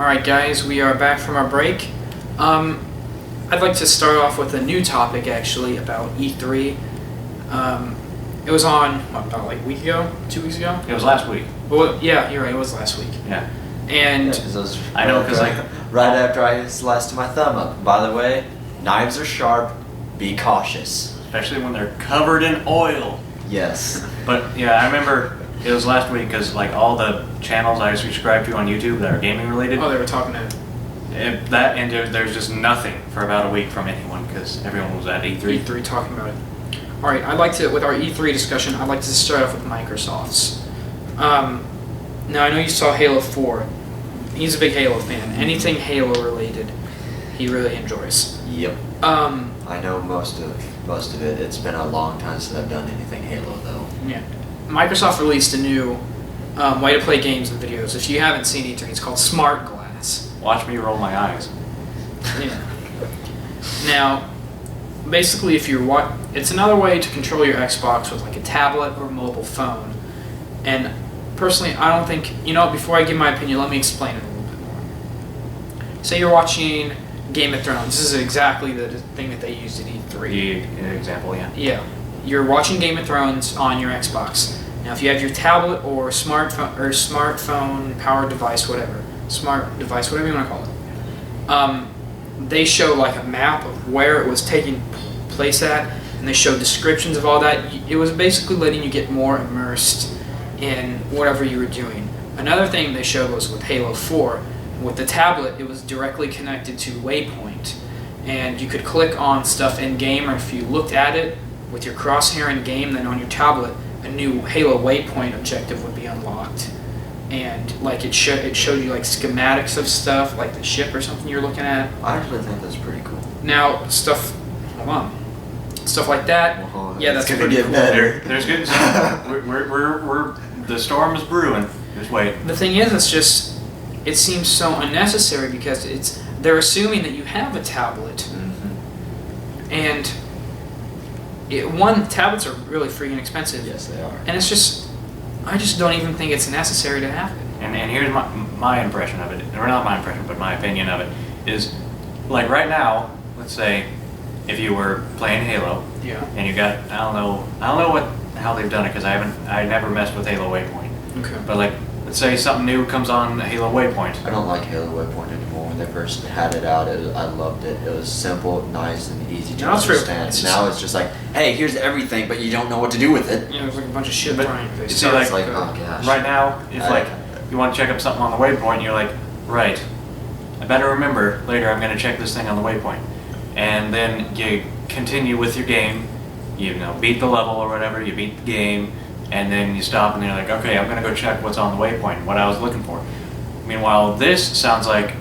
Alright guys, we are back from our break. I'd like to start off with a new topic actually about E3. It was on, about like a week ago? 2 weeks ago? It was last week. Well, yeah, you're right, it was last week. Yeah. And I know, because like right after I sliced my thumb up. By the way, knives are sharp. Be cautious. especially when they're covered in oil. Yes. But yeah, I remember it was last week because like all the channels I subscribe to on YouTube that are gaming related. Oh, they were talking to there's just nothing for about a week from anyone because everyone was at E3. E3 talking about it. Alright, I'd like to, with our E3 discussion, I'd like to start off with Microsoft's. Now I know you saw Halo 4. He's a big Halo fan. Anything Halo related, he really enjoys. Yep. I know most of it. It's been a long time since I've done anything Halo though. Yeah. Microsoft released a new way to play games and videos. If you haven't seen E3, it's called Smart Glass. Watch me roll my eyes. Yeah. Now, basically, if you're it's another way to control your Xbox with like a tablet or mobile phone. And personally, I don't think, before I give my opinion, let me explain it a little bit more. Say you're watching Game of Thrones. This is exactly the thing that they used at E3. The example, yeah. Yeah. You're watching Game of Thrones on your Xbox. Now, if you have your tablet or smartphone powered device, whatever you want to call it, they show like a map of where it was taking place at, and they show descriptions of all that. It was basically letting you get more immersed in whatever you were doing. Another thing they showed was with Halo 4. With the tablet, it was directly connected to Waypoint, and you could click on stuff in game, or if you looked at it with your crosshair in game, then on your tablet, a new Halo Waypoint objective would be unlocked. And like it showed you like schematics of stuff, like the ship or something you're looking at. I actually think that's pretty cool. Now stuff like that. Well, yeah, that's gonna pretty get cool. better. There's good stuff. We're the storm is brewing. Just wait. The thing is, it seems so unnecessary because they're assuming that you have a tablet, and tablets are really freaking expensive. Yes, they are. And I just don't even think it's necessary to have it. And here's my impression of it, or not my impression, but my opinion of it is, like right now, let's say, if you were playing Halo, Yeah. and you got I don't know how they've done it because I never messed with Halo Waypoint. Okay. But like, let's say something new comes on Halo Waypoint. I don't like Halo Waypoint anymore. When they first had it out, I loved it. It was simple, nice, and easy to Now it's real- understand. it's Now it's just like, hey, here's everything, but you don't know what to do with it. Yeah, there's like a bunch of shit But thrown in your you face. see, So like, it's like, oh gosh. Right now, if like you want to check up something on the Waypoint, you're like, right, I better remember later I'm going to check this thing on the Waypoint, and then you continue with your game. Beat the level or whatever. You beat the game. And then you stop and you're like, okay, I'm going to go check what's on the waypoint, what I was looking for. Meanwhile, this sounds like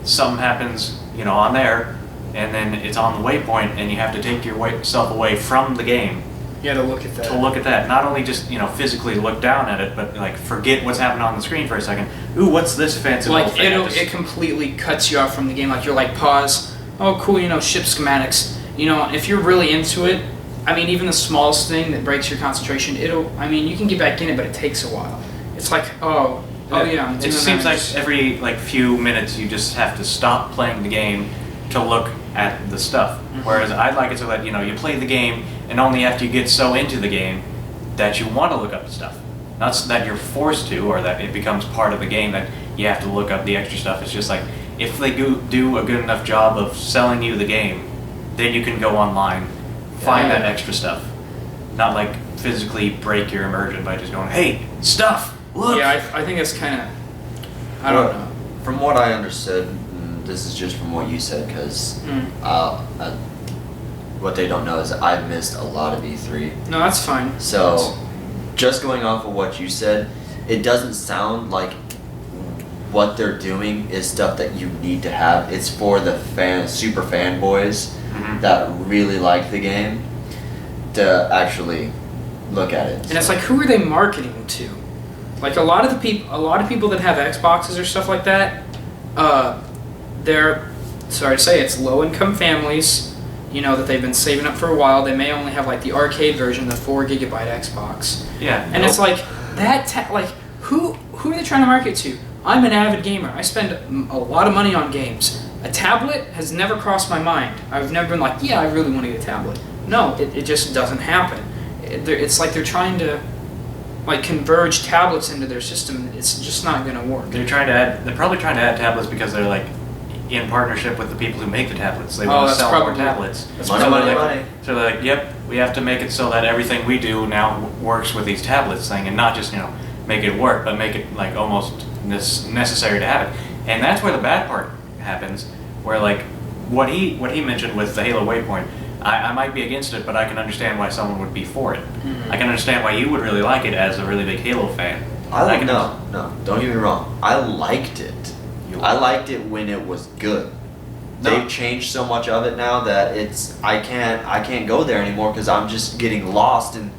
something happens, on there, and then it's on the waypoint, and you have to take yourself away from the game You had to look at that. to look at that. Not only just, physically look down at it, but like forget what's happening on the screen for a second. Ooh, what's this fancy little Like thing? it completely cuts you off from the game. Like you're like, pause. Oh, cool. Ship schematics. If you're really into it. I mean, even the smallest thing that breaks your concentration, you can get back in it, but it takes a while. It's like, oh yeah, I'm doing It seems that. like every few minutes you just have to stop playing the game to look at the stuff. Whereas I'd like it so that you play the game and only after you get so into the game that you want to look up the stuff. Not so that you're forced to or that it becomes part of the game that you have to look up the extra stuff. It's just like if they do a good enough job of selling you the game, then you can go online. Find that extra stuff, not like physically break your immersion by just going, "Hey, stuff, look." Yeah, I think it's kind of. I don't know. From what I understood, this is just from what you said, because what they don't know is I missed a lot of E3. No, that's fine. So, just going off of what you said, it doesn't sound like what they're doing is stuff that you need to have. It's for the super fanboys that really like the game to actually look at it. And it's like, who are they marketing to? Like a lot of people that have Xboxes or stuff like that, they're, sorry to say, it's low-income families. That they've been saving up for a while. They may only have like the arcade version, the 4 GB Xbox. Yeah. And it's like that. Who are they trying to market to? I'm an avid gamer. I spend a lot of money on games. A tablet has never crossed my mind. I've never been like, yeah, I really want to get a tablet. No, it just doesn't happen. It's like they're trying to like converge tablets into their system. It's just not going to work. They're probably trying to add tablets because they're like in partnership with the people who make the tablets. They want to sell more tablets. Money. So they're like, yep, we have to make it so that everything we do now works with these tablets thing, and not just make it work, but make it like almost necessary to have it. And that's where the bad part happens, where like what he mentioned with the Halo Waypoint. I might be against it, but I can understand why someone would be for it. Mm-hmm. I can understand why you would really like it as a really big Halo fan. No, don't get me wrong. I liked it. I liked it when it was good. No. They've changed so much of it now that I can't go there anymore because I'm just getting lost in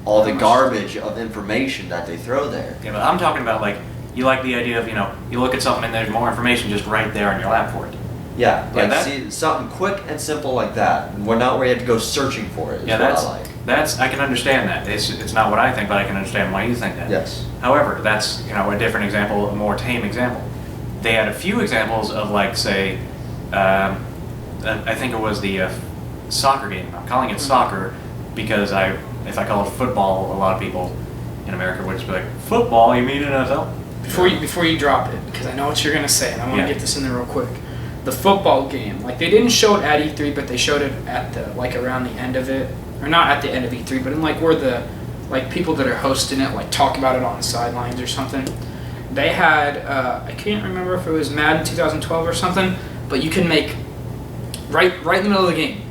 all the garbage of information that they throw there. Yeah, but I'm talking about like you like the idea of you look at something and there's more information just right there on your lap for it. Yeah, see something quick and simple like that. We're not where you have to go searching for it. I can understand that. It's not what I think, but I can understand why you think that. Yes. However, that's a different example, a more tame example. They had a few examples of like say, I think it was the soccer game. I'm calling it soccer because if I call it football, a lot of people in America would just be like, football? You mean NFL? Before you drop it, because I know what you're gonna say, and I want to get this in there real quick. The football game, like they didn't show it at E3, but they showed it at the around the end of it, or not at the end of E3, but in like where the people that are hosting it like talk about it on the sidelines or something. They had I can't remember if it was Madden 2012 or something, but you can make right in the middle of the game.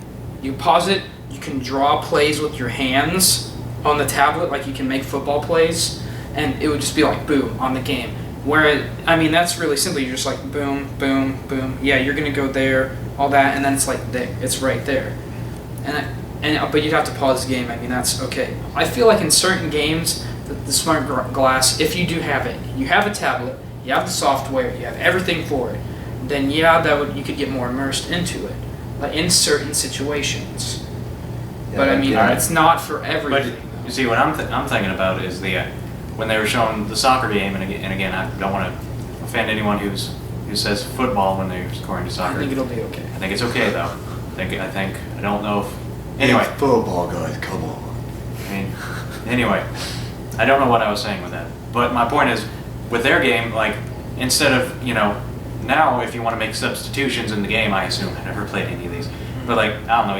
You pause it. You can draw plays with your hands on the tablet, like you can make football plays, and it would just be like boom on the game. That's really simple. You're just like boom, boom, boom. Yeah, you're gonna go there, all that, and then it's like there. It's right there. But you'd have to pause the game. I mean, that's okay. I feel like in certain games, the smart glass, if you do have it, you have a tablet, you have the software, you have everything for it, then you could get more immersed into it, like in certain situations. Yeah, but I mean, it's not for everything. But you see, what I'm thinking about is when they were showing the soccer game, and again, I don't want to offend anyone who says football when they're scoring to soccer. I think it'll be okay. I think it's okay though. I don't know if anyway. Hey, football guys, come on. Anyway, I don't know what I was saying with that, but my point is, with their game, like instead of now if you want to make substitutions in the game, I assume I never played any of these, but like I don't know,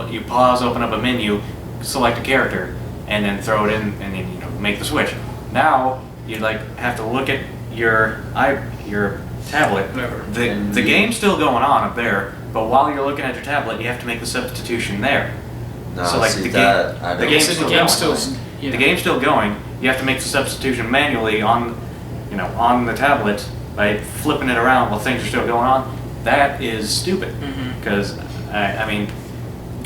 you pause, open up a menu, select a character, and then throw it in, and then make the switch. Now you have to look at your tablet. The game's still going on up there, but while you're looking at your tablet, you have to make the substitution there. No, so the game's still going. You have to make the substitution manually on the tablet by flipping it around while things are still going on. That is stupid because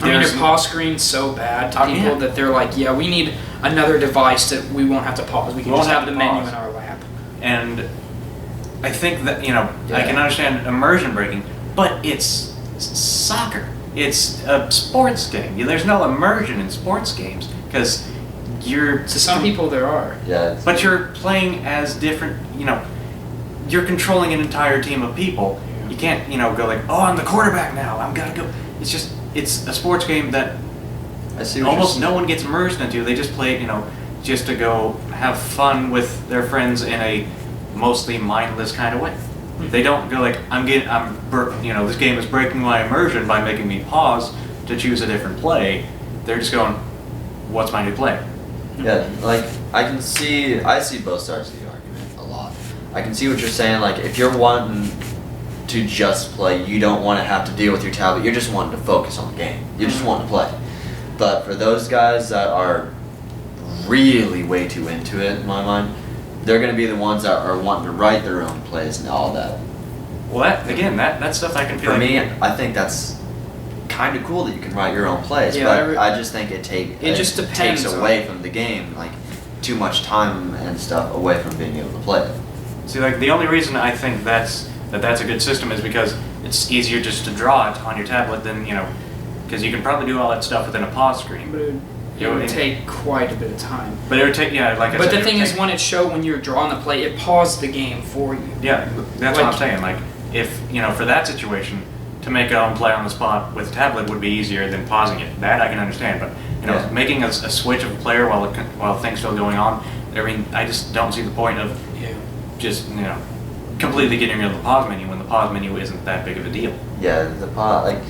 your pause screen's so bad to people that they're like, yeah, we need another device that we won't have to pause. We can just have the menu in our lap. And I think that I can understand immersion breaking, but it's soccer. It's a sports game. There's no immersion in sports games because to some people there are. Yeah. But you're playing as different. You're controlling an entire team of people. Yeah. You can't go like, oh, I'm the quarterback now. I'm gotta go. It's a sports game that almost no one gets immersed into. They just play it, just to go have fun with their friends in a mostly mindless kind of way. Mm-hmm. They don't go like, this game is breaking my immersion by making me pause to choose a different play. They're just going, what's my new play? Yeah, like I see both sides of the argument a lot. I can see what you're saying. Like if you're wanting to just play, you don't want to have to deal with your tablet. You're just wanting to focus on the game. You just want to play. But for those guys that are really way too into it, in my mind, they're going to be the ones that are wanting to write their own plays and all that. Well, that stuff I can feel. For me, I think that's kind of cool that you can write your own plays. Yeah, but I just think it just depends takes away from the game, like too much time and stuff away from being able to play it. See, like the only reason I think that's a good system is because it's easier just to draw it on your tablet than because you can probably do all that stuff within a pause screen. it would take quite a bit of time. But it would take, like I said. But the thing is, when it showed when you were drawing the play, it paused the game for you. Yeah, that's what I'm saying. Like, if, for that situation, to make a play on the spot with a tablet would be easier than pausing it. That I can understand. But, making a switch of a player while things still going on, I mean, I just don't see the point of just, completely getting rid of the pause menu when the pause menu isn't that big of a deal. Yeah, the pause,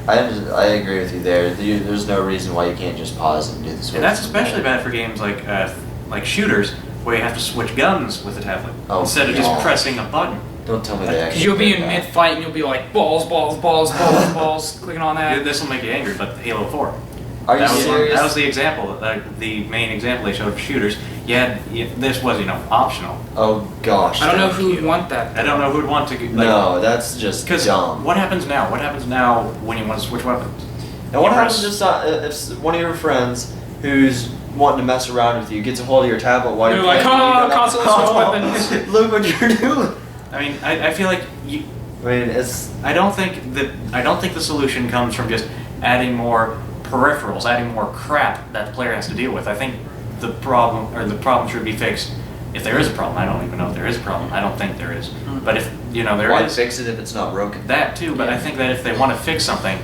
I agree with you there. There's no reason why you can't just pause and do the switch. And that's especially bad for games like shooters, where you have to switch guns with a tablet instead of just pressing a button. Don't tell me that. Because you'll be in mid-fight and you'll be like, balls, clicking on that. This will make you angry, but Halo 4. Are you serious? That was the example, the main example they showed of shooters. This was, optional. Oh gosh. I don't know who would want that. I don't know who would want to. No, that's just dumb. What happens now? What happens now when you want to switch weapons? And what happens if one of your friends who's wanting to mess around with you gets a hold of your tablet while you're like, constantly switch weapons. Look what you're doing. I mean, I feel like I don't think the solution comes from just adding more peripherals, adding more crap that the player has to deal with. I think the problem should be fixed. If there is a problem, I don't even know if there is a problem. I don't think there is. But if there Why is, fix it if it's not broken? That too. But I think that if they want to fix something,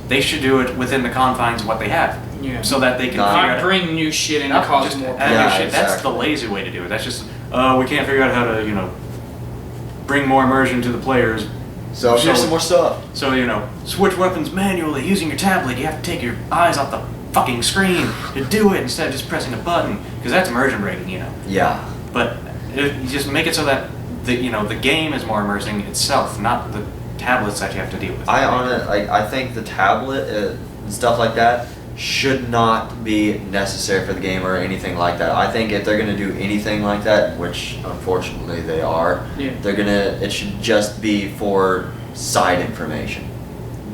they should do it within the confines of what they have. Yeah. So that they can not bring new shit in to cause more. New shit. Exactly. That's the lazy way to do it. That's just we can't figure out how to bring more immersion to the players. So here's some more stuff. So switch weapons manually using your tablet. You have to take your eyes off the fucking screen to do it instead of just pressing a button, because that's immersion breaking. Yeah. But if you just make it so that the game is more immersing itself, not the tablets that you have to deal with. I think the tablet and stuff like that should not be necessary for the game or anything like that. I think if they're gonna do anything like that, which unfortunately they are, it should just be for side information.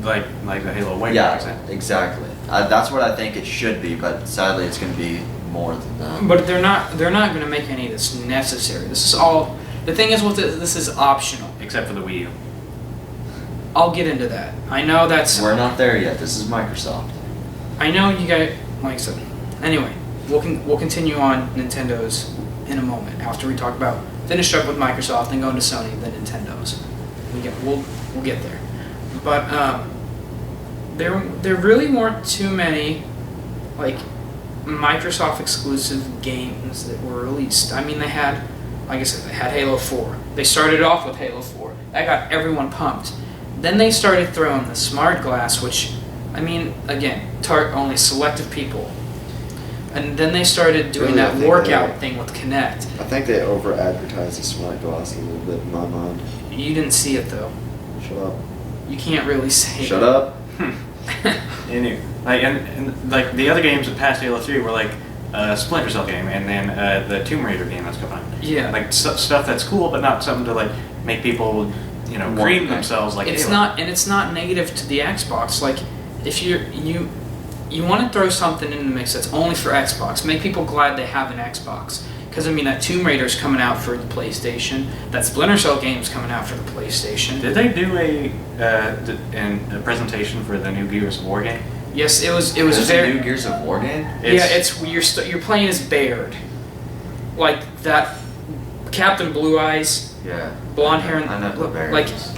Like the Halo Wake. Yeah, exactly. That's what I think it should be, but sadly it's gonna be more than that. But they're not gonna make any of this necessary. This is all. The thing is this is optional. Except for the Wii U. I'll get into that. I know that's. We're not there yet. This is Microsoft. I know you guys, like I said. Anyway, we'll continue on Nintendo's in a moment after we talk about finish up with Microsoft and go into Sony, then Nintendo's. We'll get there. But there really weren't too many Microsoft exclusive games that were released. I mean, they had, like I said, they had Halo 4. They started off with Halo 4. That got everyone pumped. Then they started throwing the Smart Glass, which, I mean, again, target only selective people. And then they started doing that workout thing with Kinect. I think they over-advertised the Smart Glass a little bit in my mind. You didn't see it, though. Shut up. You can't really say Shut up. Anyway, and the other games that passed Halo 3 were like a Splinter Cell game, and then the Tomb Raider game that's coming out. Yeah. Stuff that's cool, but not something to make people cream themselves like it's Halo. not, and it's not negative to the Xbox. Like, if you want to throw something in the mix that's only for Xbox, make people glad they have an Xbox. Because, I mean, that Tomb Raider's coming out for the PlayStation. That Splinter Cell game's coming out for the PlayStation. Did they do a presentation for the new Gears of War game? Yes, it was There's very. a new Gears of War game? You're playing as Baird, like that Captain Blue Eyes, blonde hair, and I know who Baird is.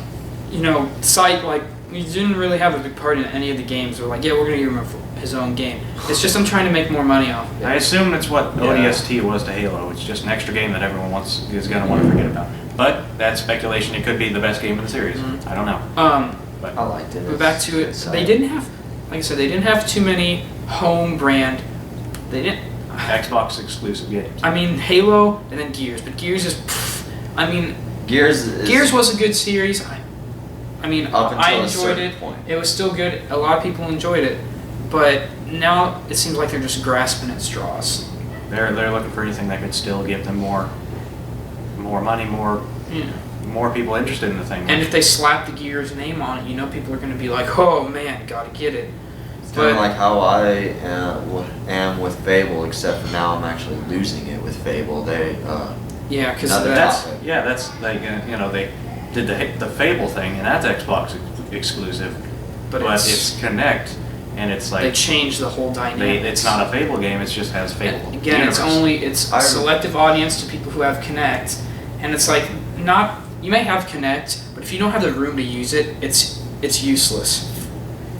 you didn't really have a big part in any of the games. They're like, yeah, we're gonna give him his own game. It's just I'm trying to make more money off of it. I assume that's what ODST was to Halo. It's just an extra game that everyone is going to want to forget about. But that's speculation. It could be the best game of the series. I don't know. But I liked it. But back to it. They didn't have, like I said, they didn't have too many home brand. They didn't. Xbox exclusive games. I mean, Halo and then Gears, but Gears is. Gears was a good series. I mean, I enjoyed it. Point. It was still good. A lot of people enjoyed it. But now it seems like they're just grasping at straws. They're looking for anything that could still give them more money, more people interested in the thing. And if they slap the Gears name on it, people are going to be like, "Oh man, gotta get it." It's kind of like how I am with Fable, except for now I'm actually losing it with Fable. Because that's like they did the Fable thing, and that's Xbox exclusive, but it's Kinect. and it's they like changed the whole dynamic. it's not a Fable game. It just has Fable. Again, universe. it's a selective audience to people who have Kinect, and it's like not. You may have Kinect, but if you don't have the room to use it, it's useless.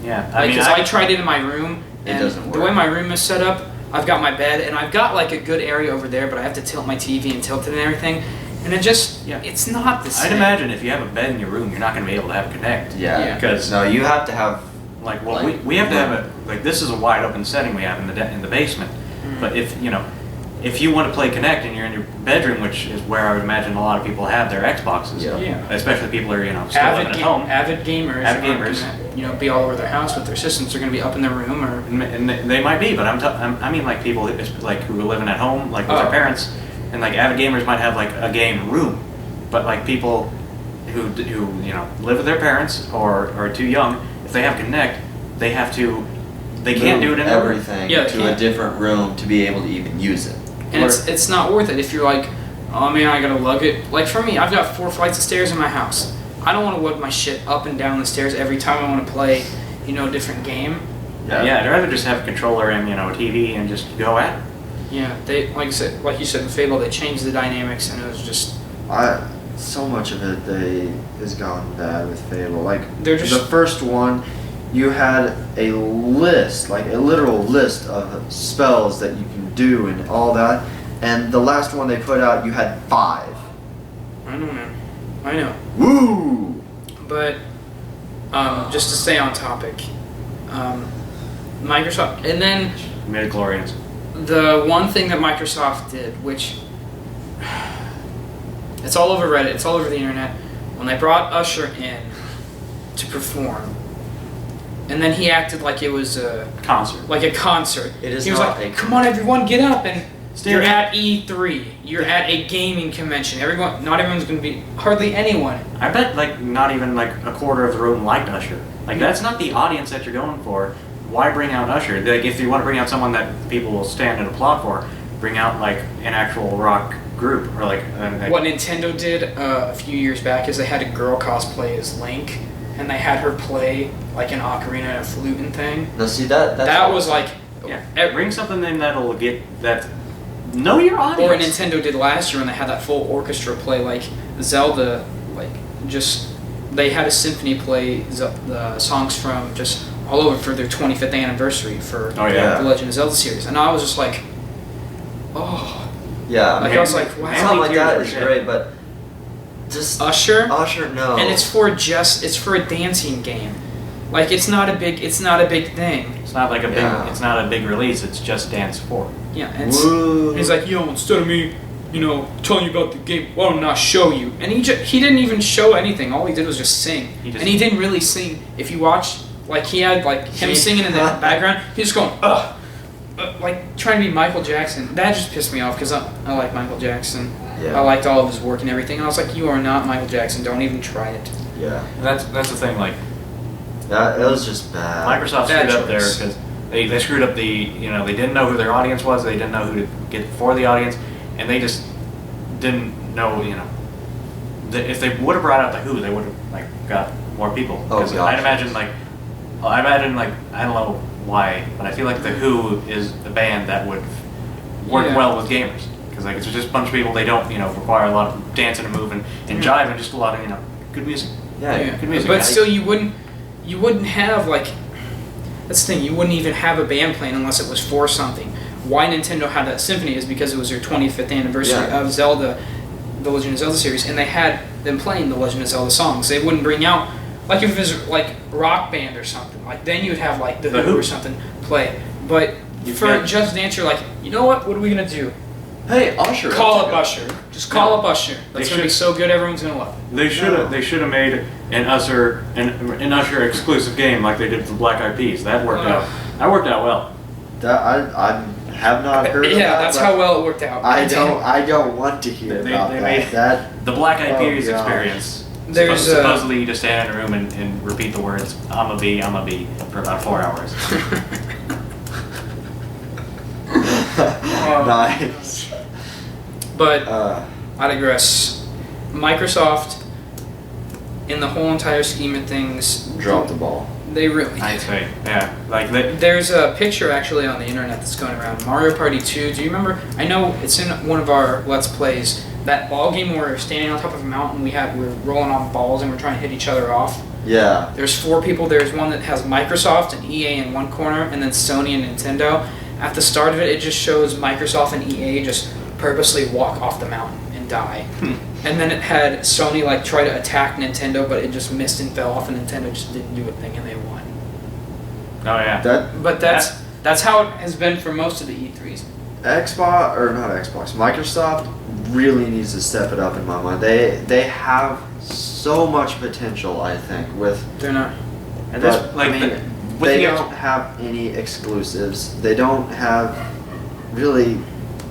Yeah, Because I tried it in my room, It and doesn't the work. way my room is set up, I've got my bed, and I've got like a good area over there, but I have to tilt my TV and tilt it and everything, and it's not the same. I'd imagine if you have a bed in your room, you're not going to be able to have Connect. Yeah. Because No, you have to have. like, well, Like, we have to have a like this is a wide open setting we have in the basement. But if you want to play Connect and you're in your bedroom, which is where I would imagine a lot of people have their Xboxes, Yeah. especially people who are still living at home. Avid gamers, Avid aren't gamers. gonna, be all over their house with their systems. They're going to be up in their room or. And they might be, but I mean like people like who are living at home, like with their parents, and like avid gamers might have like a game room, but like people who live with their parents or are too young, if they have Connect, they can't do it in everything Yeah, they to a can't. different room to be able to even use it. And it's not worth it if you're like, oh man, I gotta lug it. Like for me, I've got 4 flights of stairs in my house. I don't want to lug my shit up and down the stairs every time I want to play, a different game. Yeah, I'd rather just have a controller and a TV and just go at it. Yeah, they like you said in Fable, they changed the dynamics and it was just. So much of it has gone bad with Fable. Like They're just- the first one, you had a list, like a literal list of spells that you can do and all that. And the last one they put out, you had 5. I know, man. I know. Woo! But just to stay on topic, Microsoft, and then Midichlorians. the one thing that Microsoft did, which it's all over Reddit, it's all over the internet, when they brought Usher in to perform, and then he acted like it was a Concert. concert. It is he was not like, a "Come on, everyone, get up!" And you're Stand at E3. You're at a gaming convention. Not everyone's going to be. Hardly anyone. I bet like not even like a quarter of the room liked Usher. Like that's not the audience that you're going for. Why bring out Usher? Like if you want to bring out someone that people will stand and applaud for, bring out like an actual rock group or like. What Nintendo did a few years back is they had a girl cosplay as Link, and they had her play like an ocarina and a flute and thing. No, see that's That was like. Bring something in that'll get that. Know your audience. Or Nintendo did last year when they had that full orchestra play like Zelda, they had a symphony play the songs from just all over for their 25th anniversary for Oh, yeah. the Legend of Zelda series, and I was just like, oh, Yeah, like I was like, wow. something like that is shit. great, but just Usher, no. and it's for a dancing game, like it's not a big thing. It's not like a big. Yeah. It's not a big release. It's just Dance 4. Yeah, and Woo. he's like, yo, instead of me, telling you about the game, why don't I show you? And he didn't even show anything. All he did was just sing. And he didn't really sing. If you watch, he had him singing in the background. He was going, trying to be Michael Jackson. That just pissed me off because I like Michael Jackson. Yeah. I liked all of his work and everything. And I was like, you are not Michael Jackson. Don't even try it. Yeah. That's the thing. Like That it was just bad. Microsoft Bad screwed up there choice. because they screwed up the they didn't know who their audience was. They didn't know who to get for the audience, and they just didn't know if they would have brought out the Who, they would have got more people. Oh, Because gosh. I imagine I don't know why, but I feel like the Who is the band that would work Yeah. well with gamers because it's just a bunch of people. They don't require a lot of dancing and moving and jive and just a lot of good music. Yeah. Good music. But still, you wouldn't have that's the thing. You wouldn't even have a band playing unless it was for something. Why Nintendo had that symphony is because it was their 25th anniversary Yeah. of Zelda, the Legend of Zelda series, and they had them playing the Legend of Zelda songs. They wouldn't bring out if it was Rock Band or something. Then you would have the Who or something play. But for Just Dance, you're like, you know what? What are we gonna do? Hey, Usher. Call that's up a Usher. Just call up Usher. That's gonna be so good. Everyone's gonna love it. They should have made an Usher exclusive game like they did for Black Eyed Peas. That worked out. That worked out well. That I have not heard of that. Yeah, that's but how well it worked out. I don't want to hear They about made that. the Black Eyed Oh, Peas gosh. experience. There's, supposedly you just stand in a room and repeat the words "I'm a bee, for about 4 hours. Nice. But I digress. Microsoft, in the whole entire scheme of things, Dropped the ball. They really I'd did. say, yeah. Like they, There's a picture actually on the internet that's going around. Mario Party 2. Do you remember? I know it's in one of our Let's Plays. That ball game where we're standing on top of a mountain. We're rolling off balls and we're trying to hit each other off. Yeah. There's 4 people. There's one that has Microsoft and EA in one corner, and then Sony and Nintendo. At the start of it, it just shows Microsoft and EA just purposely walk off the mountain and die. And then it had Sony like try to attack Nintendo, but it just missed and fell off, and Nintendo just didn't do a thing, and they won. oh yeah. But that's how it has been for most of the E3s. Microsoft really needs to step it up in my mind. They have so much potential, I think, with. They're not. And this, But, like I mean, with they the don't have any exclusives. They don't have really.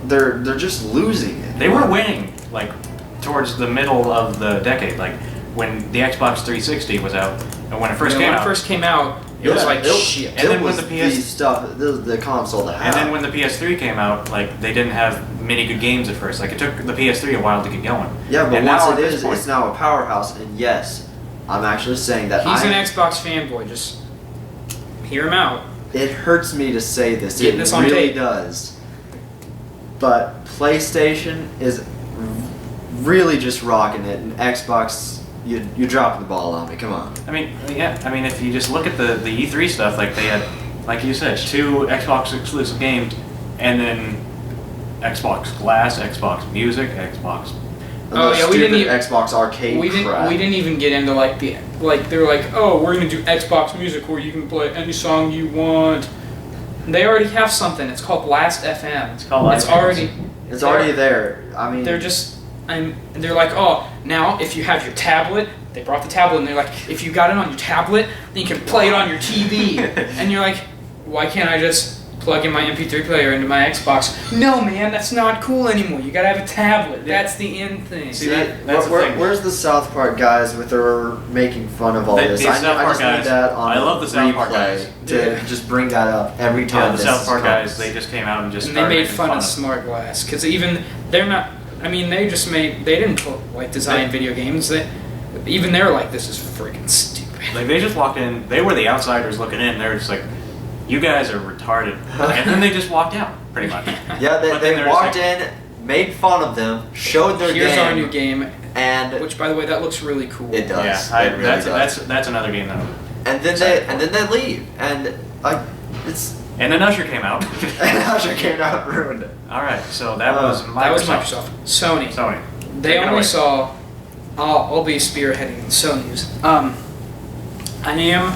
They're just losing it. They were winning like towards the middle of the decade, like when the Xbox 360 was out, and when it first came When out. it first came out, it was like shit. And then it when was the PS stuff, the console to have. And then when the PS3 came out, like they didn't have many good games at first. Like it took the PS3 a while to get going. Yeah, but and once now it at this is, point- it's now a powerhouse. And yes, I'm actually saying that He's an Xbox fanboy. Just hear him out. It hurts me to say this. Getting It this on really tape. does. But PlayStation is really just rocking it, and Xbox, you're dropping the ball on me. Come on. I mean, yeah. I mean, if you just look at the E3 stuff, like they had, like you said, 2 Xbox exclusive games, and then Xbox Glass, Xbox Music, Xbox. Oh, yeah, we Stupid didn't even- Xbox Arcade We crap. didn't even get into like they were like, oh, we're gonna do Xbox Music where you can play any song you want. They already have something. It's called Last FM. It's called Last FM. It's already there. I mean, They're just, they're like, oh, now if you have your tablet, they brought the tablet, and they're like, if you got it on your tablet, then you can play it on your TV. And you're like, why can't I just plug in my MP3 player into my Xbox? No, man, that's not cool anymore. You gotta have a tablet. That's the end thing. See, that's the thing. where's the South Park guys with their making fun of all this? The South I Park just guys. need that on I love the South Park replay guys. to just bring that up every time. Yeah, the this South Park comes. guys, they just came out and just And they started made making fun of of Smart Glass, because even, they're not, I mean, they didn't like design video games. Even they're like, this is freaking stupid. Like they just walked in, they were the outsiders looking in. They were just like, "You guys are retarded," and then they just walked out, pretty much. Yeah, But then they there's walked like- in, made fun of them, showed their Here's game, our new game, and which, by the way, that looks really cool. it does. Yeah, It really does. that's another game though. And then they leave, and like it's. And then Usher came out. And Usher came out and ruined it. All right, so that was Microsoft. That was Microsoft. Sony. Sony. They Take it only away. saw. I'll be spearheading Sony's. I am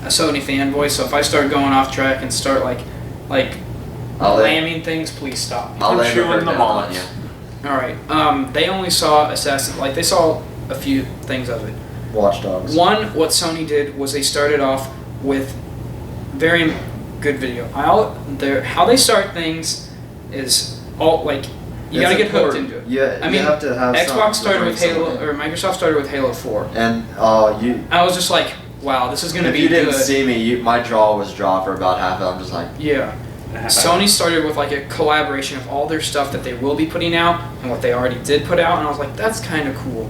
a Sony fanboy, so if I start going off track and start like I'll let- lamming things, please stop me. I'll I'm lay chewing her the down ball. on you. All right. They only saw they saw a few things of it. Watch Dogs. One, what Sony did was they started off with very good video. How they start things is all like you It's gotta get hooked important. into it. Yeah, I mean, you have to have something Xbox to started bring with Halo, someone in. or Microsoft started with Halo 4. And you. I was just like, wow, this is gonna If be you didn't good. see me, my jaw was dropped for about half. I'm just like, Yeah. Sony started with like a collaboration of all their stuff that they will be putting out and what they already did put out, and I was like, that's kind of cool.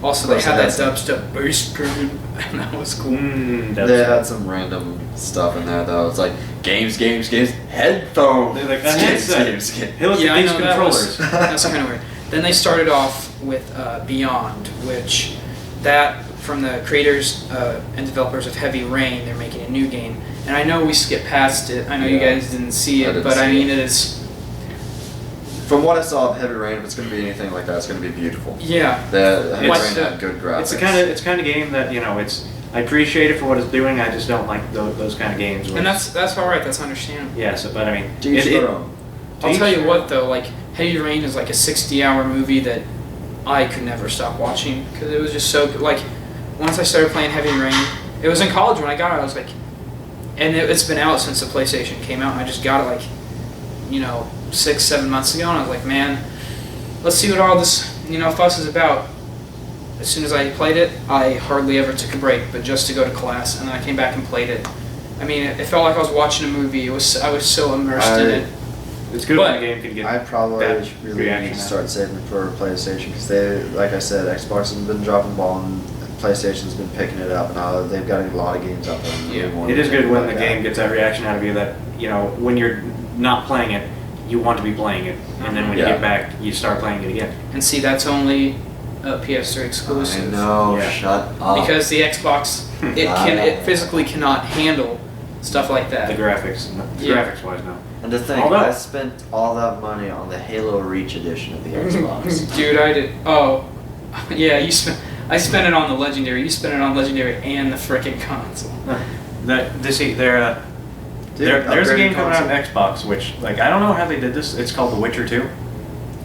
Also, they had that dubstep bass drum, and that was cool. they had some random stuff in there though. It's like games, headphones. They're like, that headset. games. Hey, look Yeah, at I these know, that was- controllers. That's kind of weird. Then they started off with Beyond, which from the creators and developers of Heavy Rain, they're making a new game. And I know we skipped past it. I know you Yeah. guys didn't see I it, didn't but I see mean, it. it is. From what I saw of Heavy Rain, if it's going to be anything like that, it's going to be beautiful. Yeah. The Heavy Like Rain the- had good graphics. It's kind of game that I appreciate it for what it's doing. I just don't like those kind of games. Where And that's all right. That's understandable. yeah. So, but I mean, To each their own. I'll tell you what though, like Heavy Rain is like a 60-hour movie that I could never stop watching because it was just so good. Like once I started playing Heavy Rain, it was in college when I got it. I was like, and it's been out since the PlayStation came out, and I just got it like, 6-7 months ago, and I was like, man, let's see what all this fuss is about. As soon as I played it, I hardly ever took a break, but just to go to class, and then I came back and played it. I mean, it felt like I was watching a movie. I was so immersed in it. it's good But when a game can get. I probably bad really reaction need to now. start saving for PlayStation because they, like I said, Xbox has been dropping the ball and PlayStation's been picking it up, and they've got a lot of games out there. Yeah. It is good when the game gets that reaction out of you that, when you're not playing it, you want to be playing it. And then when you get back, you start playing it again. And see, that's only a PS3 exclusive. I know, Yeah. shut up. Because the Xbox, it physically cannot handle stuff like that. The graphics, graphics-wise, no. And to think, I spent all that money on the Halo Reach edition of the Xbox. Dude, I did. Oh, yeah, I spent it on the Legendary. You spent it on Legendary and the frickin' console. There's a game upgraded coming out on console. Xbox, which, I don't know how they did this. It's called The Witcher 2.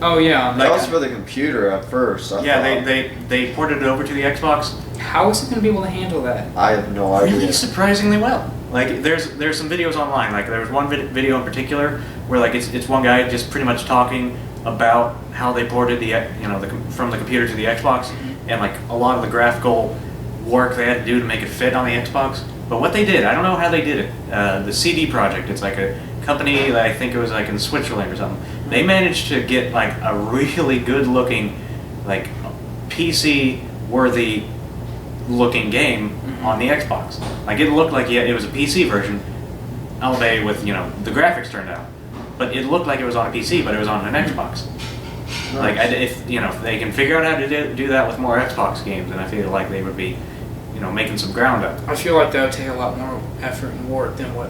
Oh yeah, That was for the computer at first. I thought. they ported it over to the Xbox. How is it going to be able to handle that? I have no idea. Really surprisingly well. There's some videos online. There was one video in particular where it's one guy just pretty much talking about how they ported from the computer to the Xbox, and a lot of the graphical work they had to do to make it fit on the Xbox. But what they did, I don't know how they did it. The CD Projekt, it's a company that I think it was in Switzerland or something. They managed to get a really good looking, PC worthy looking game on the Xbox. It looked like it was a PC version, albeit with the graphics turned out, but it looked like it was on a PC, but it was on an Xbox. Nice. If they can figure out how to do that with more Xbox games, then I feel like they would be making some ground up. I feel like that would take a lot more effort and work than what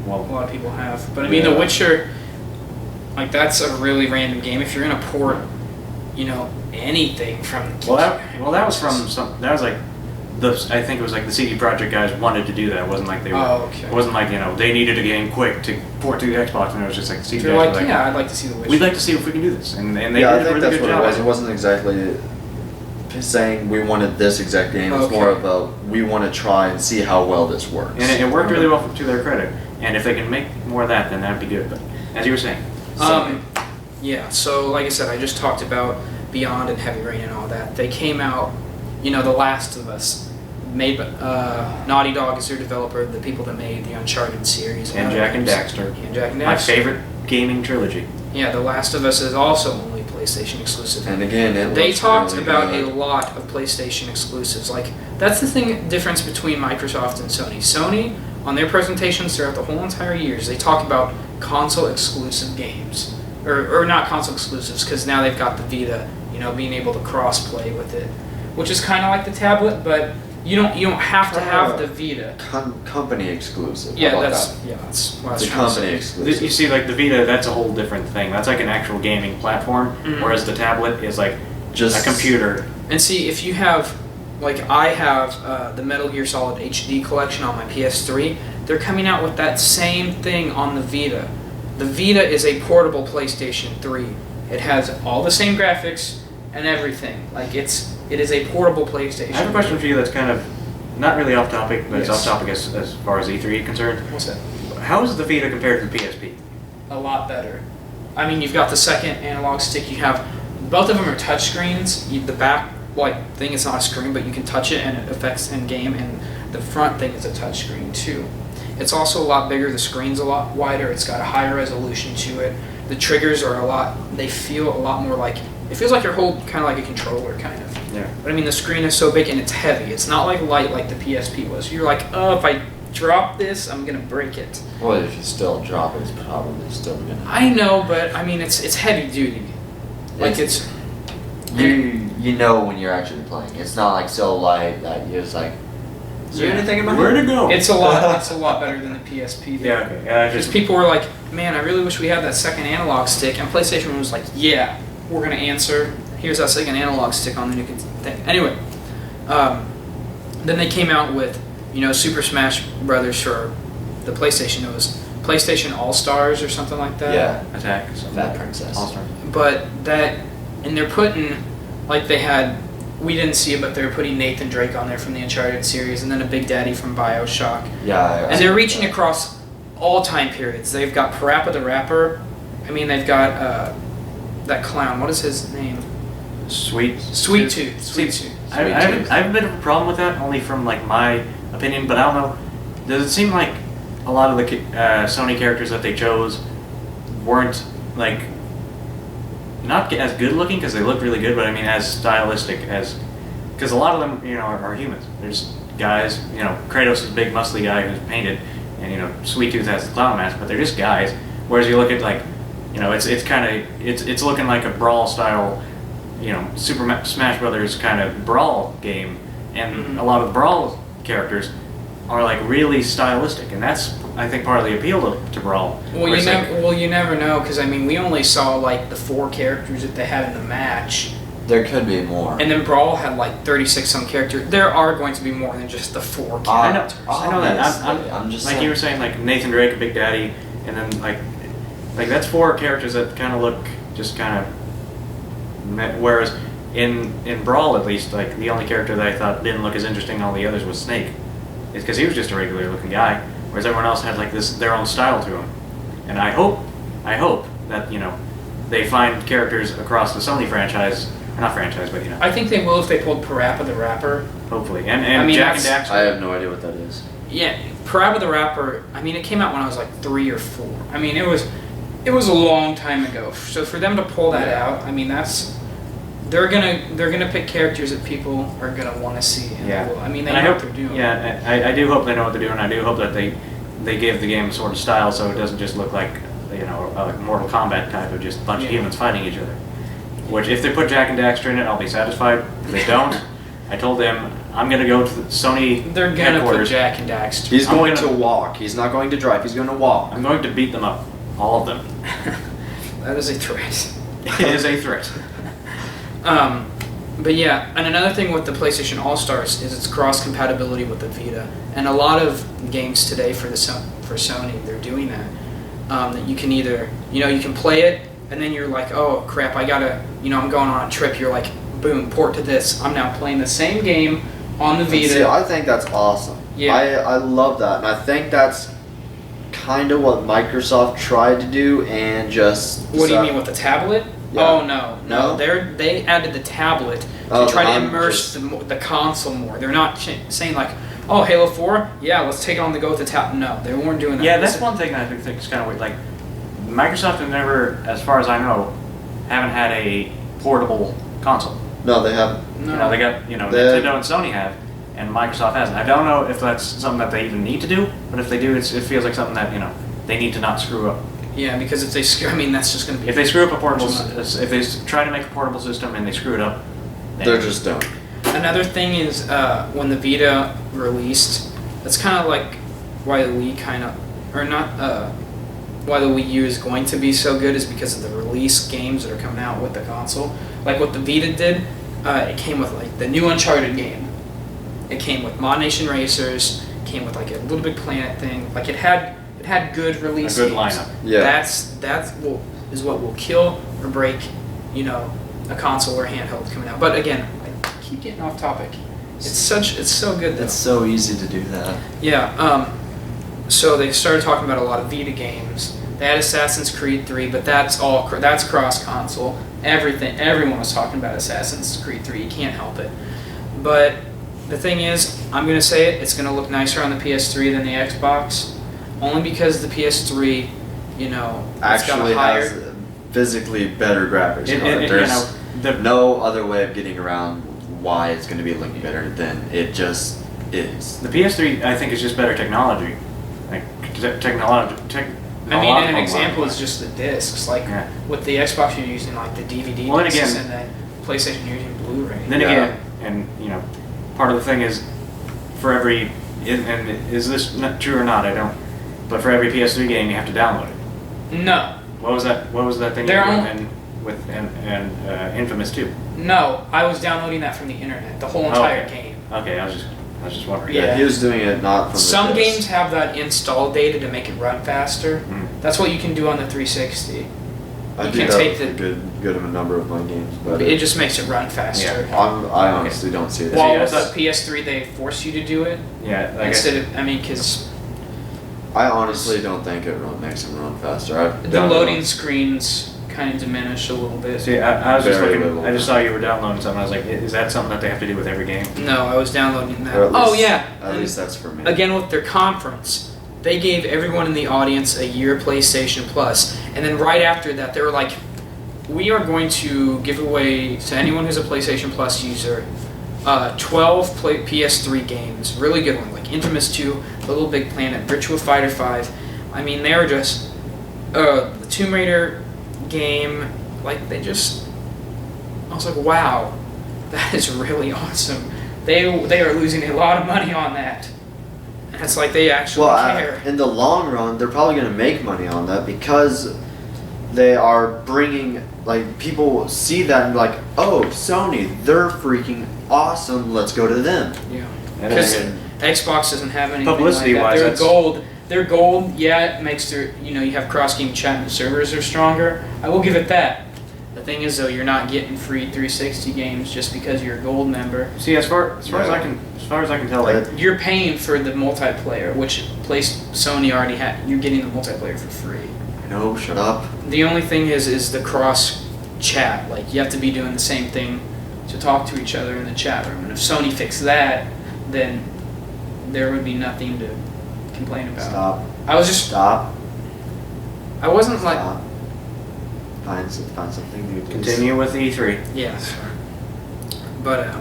a lot of people have. But I mean, Yeah. The Witcher, that's a really random game. If you're gonna port, anything from the That was from some. That was I think it was the CD Projekt guys wanted to do that. It wasn't like they were. Oh, okay. It wasn't they needed a game quick to port to the Xbox, and it was just the CD They're guys like, were yeah, I'd like to see The Witcher. we'd like to see if we can do this, and they I did a think really that's good what job. it was. It wasn't exactly saying we wanted this exact game. It's Okay. more of a we want to try and see how well this works. And it worked really well to their credit. And if they can make more of that, then that'd be good. But as you were saying, Yeah, so like I said, I just talked about Beyond and Heavy Rain and all that. They came out, The Last of Us, made Naughty Dog is their developer, the people that made the Uncharted series. and other Jack and games. Daxter, And Jack and Daxter. my favorite gaming trilogy. Yeah, The Last of Us is also only PlayStation exclusive. And again, They looks talked really about good. a lot of PlayStation exclusives. That's the difference between Microsoft and Sony. Sony, on their presentations throughout the whole entire years, they talk about console exclusive games. Or not console exclusives, because now they've got the Vita, being able to cross-play with it. Which is kind of like the tablet, but you don't have to have the Vita. Company exclusive. Yeah, How about that's that? what I was The trying to company say. exclusive. You see, the Vita, that's a whole different thing. That's an actual gaming platform, Mhm. whereas the tablet is Just a computer. And see, if you have, I have the Metal Gear Solid HD collection on my PS3, they're coming out with that same thing on the Vita. The Vita is a portable PlayStation 3. It has all the same graphics and everything. It is a portable PlayStation. I have a question for you that's kind of not really off topic, but it's Yes. off topic as far as E3 is concerned. What's that? How is the Vita compared to the PSP? A lot better. I mean, you've got the second analog stick. You have both of them are touch screens. The back thing is not a screen, but you can touch it and it affects in game. And the front thing is a touch screen too. It's also a lot bigger. The screen's a lot wider. It's got a higher resolution to it. The triggers are they feel a lot more it feels like you're holding kind of like a controller, kind of. Yeah. But I mean, the screen is so big and it's heavy. It's not light like the PSP was. You're if I drop this, I'm gonna break it. Well, if you still drop it, it's probably still gonna. I know, but I mean, it's heavy duty. It's You know when you're actually playing. It's not so light that you're just is there anything in my Where head? to go? It's a lot better than the PSP. Yeah, okay. Yeah, Because people were like, man, I really wish we had that second analog stick. And PlayStation was like, yeah, we're going to answer. Here's that second analog stick on the new thing. Anyway, then they came out with, Super Smash Brothers for the PlayStation. It was PlayStation All-Stars or something like that. Yeah. Attack. Fat Princess. All-Star. But and they're putting, we didn't see it, but they were putting Nathan Drake on there from the Uncharted series, and then a Big Daddy from BioShock. Yeah. And they're reaching across all time periods. They've got Parappa the Rapper. I mean, they've got that clown. What is his name? Sweet Sweet Tooth. I have a bit of a problem with that, only from my opinion, but I don't know. Does it seem like a lot of the Sony characters that they chose weren't not as good looking because they look really good, but I mean as stylistic as because a lot of them, are humans. They're just guys. Kratos is a big, muscly guy who's painted, and Sweet Tooth has the clown mask, but they're just guys. Whereas you look at it's looking like a brawl style, Super Smash Brothers kind of brawl game, and a lot of the brawl characters are like really stylistic, and that's I think part of the appeal to brawl. Well, you never know, because we only saw like the 4 characters that they had in the match. There could be more. And then Brawl had like 36 some characters. There are going to be more than just the 4 characters. I know that. I'm just like saying. you were saying, like Nathan Drake, a Big Daddy, and then like that's 4 characters that kind of look just kind of. Whereas in Brawl, at least, like the only character that I thought didn't look as interesting as all the others was Snake. It's because he was just a regular looking guy, whereas everyone else had like their own style to him. And I hope that they find characters across the Sony franchise. Not franchise, but I think they will if they pulled Parappa the Rapper. Hopefully. And Jak and Daxter. I have no idea what that is. Yeah, Parappa the Rapper, it came out when I was like 3 or 4. It was a long time ago. So for them to pull that out, they're gonna pick characters that people are gonna want to see. And they know what they're doing. Yeah, I do hope they know what they're doing. I do hope that they give the game sort of style so it doesn't just look like a Mortal Kombat type of just a bunch of humans fighting each other. Which, if they put Jak and Daxter in it, I'll be satisfied. If they don't, I told them I'm going to go to the Sony They're going to put Jak and Daxter. He's going to walk. He's not going to drive. He's going to walk. I'm going to beat them up. All of them. That is a threat. It is a threat. But yeah, and another thing with the PlayStation All-Stars is its cross-compatibility with the Vita. And a lot of games today for Sony, they're doing that. That you can either, you can play it, and then you're like, oh crap, I gotta, I'm going on a trip. You're like, boom, port to this. I'm now playing the same game on the Vita. See, I think that's awesome. Yeah. I love that, and I think that's kind of what Microsoft tried to do, and just. What do you mean with the tablet? Yeah. Oh no. They added the tablet to try to immerse the console more. They're not saying like, oh, Halo 4, yeah, let's take it on the go with the tablet. No, they weren't doing that. Yeah, that's one thing I think is kind of weird. Like, Microsoft have never, as far as I know, haven't had a portable console. No, they haven't. No. They got, Nintendo and Sony have, and Microsoft hasn't. I don't know if that's something that they even need to do, but if they do, it feels like something that, they need to not screw up. Yeah, because if they screw, that's just going to be... If they screw up a portable, if they try to make a portable system and they screw it up, they're just done. Another thing is when the Vita released, that's kind of like why the Wii why the Wii U is going to be so good is because of the release games that are coming out with the console. Like what the Vita did, it came with like the new Uncharted game. It came with Mod Nation Racers. It came with like a Little Big Planet thing. Like it had good release. A good games. lineup. Yeah. Is what will kill or break, a console or handheld coming out. But again, I keep getting off topic. It's so good though. It's so easy to do that. Yeah. So they started talking about a lot of Vita games. They had Assassin's Creed 3, but that's cross-console. Everyone was talking about Assassin's Creed 3. You can't help it. But the thing is, I'm going to say it, it's going to look nicer on the PS3 than the Xbox. Only because the PS3, it's Actually got a higher... has physically better graphics. There's no other way of getting around why it's going to be looking better than it just is. The PS3, I think, is just better technology. Like, an example is just the discs. Like, with the Xbox, you're using, like, the DVD discs, and then PlayStation, you're using Blu-ray. Then again, and, part of the thing is, for every, and is this not true or not, I don't, but for every PS3 game, you have to download it. No. What was that thing with Infamous 2? No, I was downloading that from the internet, the whole entire game. Okay, I was just wondering. Yeah, he was doing it not from Some the disc. games have that install data to make it run faster. That's what you can do on the 360. I You do can that take with a good of a number of my games, but it just makes it run faster. I honestly don't see that. While with the PS3, they force you to do it. Yeah, like Instead of, because I honestly don't think it makes them run faster. the loading screens kind of diminish a little bit. See, I was just Very looking. little. I just saw you were downloading something. I was like, is that something that they have to do with every game? No, I was downloading that. Or at least- yeah. At least that's for me. Again, with their conference, they gave everyone in the audience a year PlayStation Plus, and then right after that, they were like, we are going to give away to anyone who's a PlayStation Plus user 12 PS3 games, really good one, like Infamous 2, Little Big Planet, Virtua Fighter 5. I mean, they were just the Tomb Raider game. Like I was like, wow, that is really awesome. They are losing a lot of money on that. And it's like they actually care. In the long run, they're probably going to make money on that because they are bringing, like, people see that and be like, oh, Sony, they're freaking awesome. Let's go to them. Yeah. Because Xbox doesn't have anything publicity like that. wise, They're gold. They're gold. Yeah, it makes their, you have cross-game chat and the servers are stronger. I will give it that. The thing is, though, you're not getting free 360 games just because you're a gold member. See, as far as I can tell, like, You're paying for the multiplayer, which Sony already had. You're getting the multiplayer for free. No, shut up. The only thing is the cross chat. Like, you have to be doing the same thing to talk to each other in the chat room. And if Sony fixed that, then there would be nothing to complain about. Stop. I wasn't like. Stop. Find something new. Please. continue with E3. Yeah, sure. But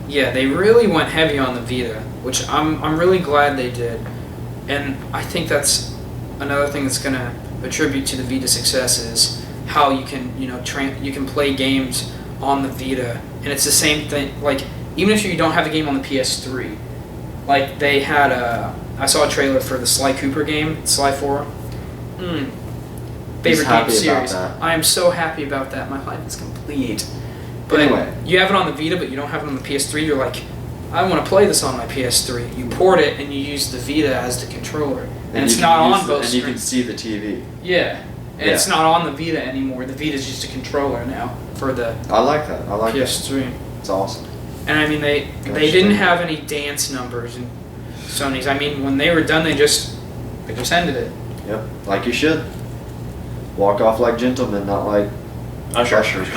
yeah, they really went heavy on the Vita, which I'm really glad they did, and I think that's another thing that's gonna attribute to the Vita success is how you can you can play games on the Vita, and it's the same thing. Like even if you don't have the game on the PS3, like they had I saw a trailer for the Sly Cooper game, Sly 4. Favorite game series. I am so happy about that. My life is complete. But anyway, you have it on the Vita, but you don't have it on the PS3. You're like, I want to play this on my PS3. You port it and you use the Vita as the controller, and it's not on both. And you can see the TV. Yeah, and it's not on the Vita anymore. The Vita's just a controller now for the. I like that. I like PS3. That. It's awesome. And I mean, they didn't have any dance numbers in Sony's. I mean, when they were done, they just ended it. Yep, like you should. Walk off like gentlemen, not like ushers.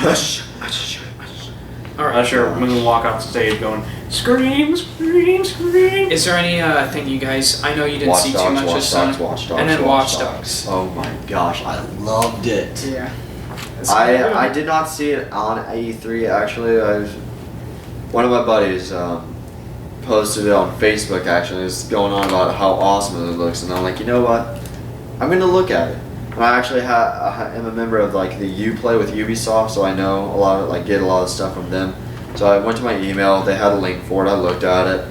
All right. Usher moonwalk off the stage going, scream, scream, scream. Is there any thing you guys? I know you didn't see too much of Sonic. Watch Dogs, and then Watch Dogs. Oh my gosh, I loved it. Yeah. I did not see it on E3 actually. One of my buddies posted it on Facebook actually. It's going on about how awesome it looks, and I'm like, you know what? I'm gonna look at it. And I actually am a member of like the Uplay with Ubisoft, so I know a lot of get a lot of stuff from them. So I went to my email. They had a link for it. I looked at it.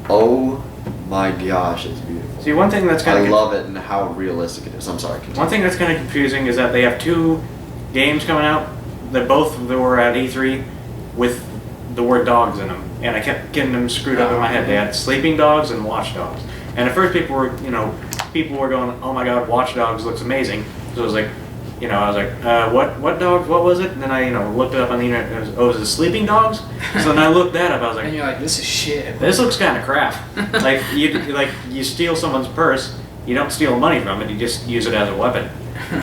Oh my gosh, it's beautiful. See, one thing that's kind of love it and how realistic it is. I'm sorry. Continue. One thing that's kind of confusing is that they have two games coming out that both were at E3 with the word dogs in them, and I kept getting them screwed up in my head. They had Sleeping Dogs and Watch Dogs, and at first people were going, oh my god, Watch Dogs looks amazing. So I was like, what dogs? What was it? And then I looked it up on the internet. And it was it Sleeping Dogs? So then I looked that up. I was like, and you're like, this is shit. This looks kind of crap. you steal someone's purse, you don't steal money from it. You just use it as a weapon.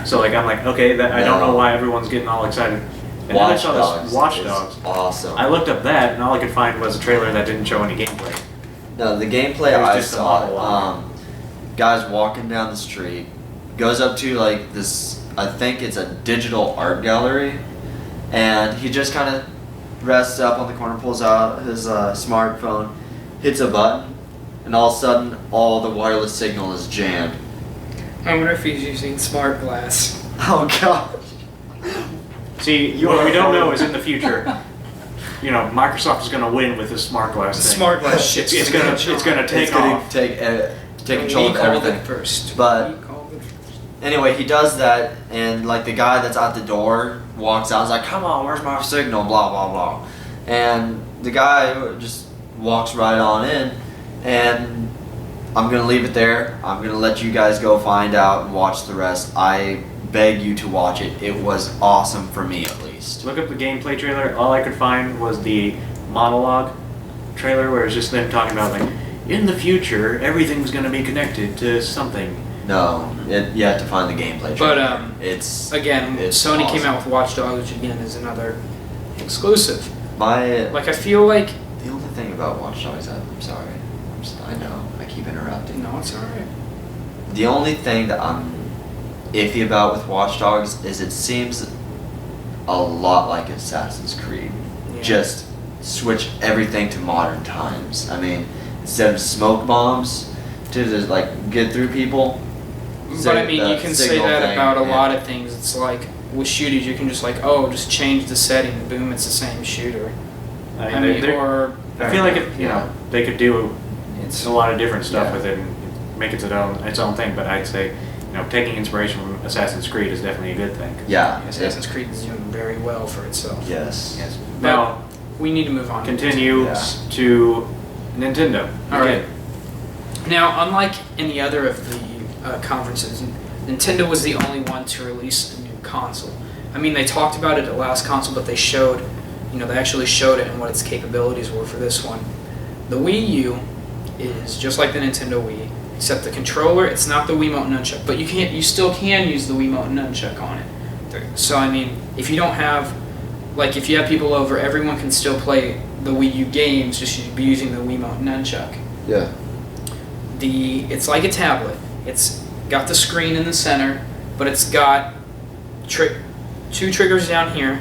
So I'm like, okay, I don't know why everyone's getting all excited. And then I saw this Watch Dogs. Awesome. I looked up that, and all I could find was a trailer that didn't show any gameplay. No, the gameplay It was I just a saw. monologue. Guy's walking down the street, goes up to this. I think it's a digital art gallery, and he just kind of rests up on the corner, pulls out his smartphone, hits a button, and all of a sudden, all the wireless signal is jammed. I wonder if he's using smart glass. Oh gosh. See, what we don't know is in the future, Microsoft is going to win with this smart glass thing. Smart glass shit. It's going to take off. Take control of everything. First. But anyway, he does that, and the guy that's at the door walks out. He's like, "Come on, where's my signal?" Blah blah blah, and the guy just walks right on in, and I'm gonna leave it there. I'm gonna let you guys go find out and watch the rest. I beg you to watch it. It was awesome for me, at least. Look up the gameplay trailer. All I could find was the monologue trailer, where it's just them talking about in the future everything's gonna be connected to something. No, you have to find the gameplay trailer. But it's Sony awesome. came out with Watch Dogs, which again is another exclusive. I feel like the only thing about Watch Dogs, I'm sorry. I know I keep interrupting. no, it's alright. The only thing that I'm iffy about with Watch Dogs is it seems a lot like Assassin's Creed. Yeah. Just switch everything to modern times. I mean, instead of smoke bombs to just like get through people. But I mean, you can say that thing, about a lot of things. It's like with shooters, you can just like, oh, just change the setting, boom, it's the same shooter. I mean, or I feel like they could do it's a lot of different stuff with it and make it its own thing. But I'd say, taking inspiration from Assassin's Creed is definitely a good thing. Yeah, Assassin's Creed is doing very well for itself. Yes. Now we need to move on. Continue to Nintendo. All right. Now, unlike any other of the conferences, Nintendo was the only one to release a new console. I mean, they talked about it at last console, but they showed, they actually showed it and what its capabilities were for this one. The Wii U is just like the Nintendo Wii, except the controller, it's not the Wiimote Nunchuck, but you still can use the Wiimote Nunchuck on it. So, I mean, if you don't have, if you have people over, everyone can still play the Wii U games, just be using the Wiimote Nunchuck. Yeah. It's like a tablet. It's got the screen in the center, but it's got 2 triggers down here,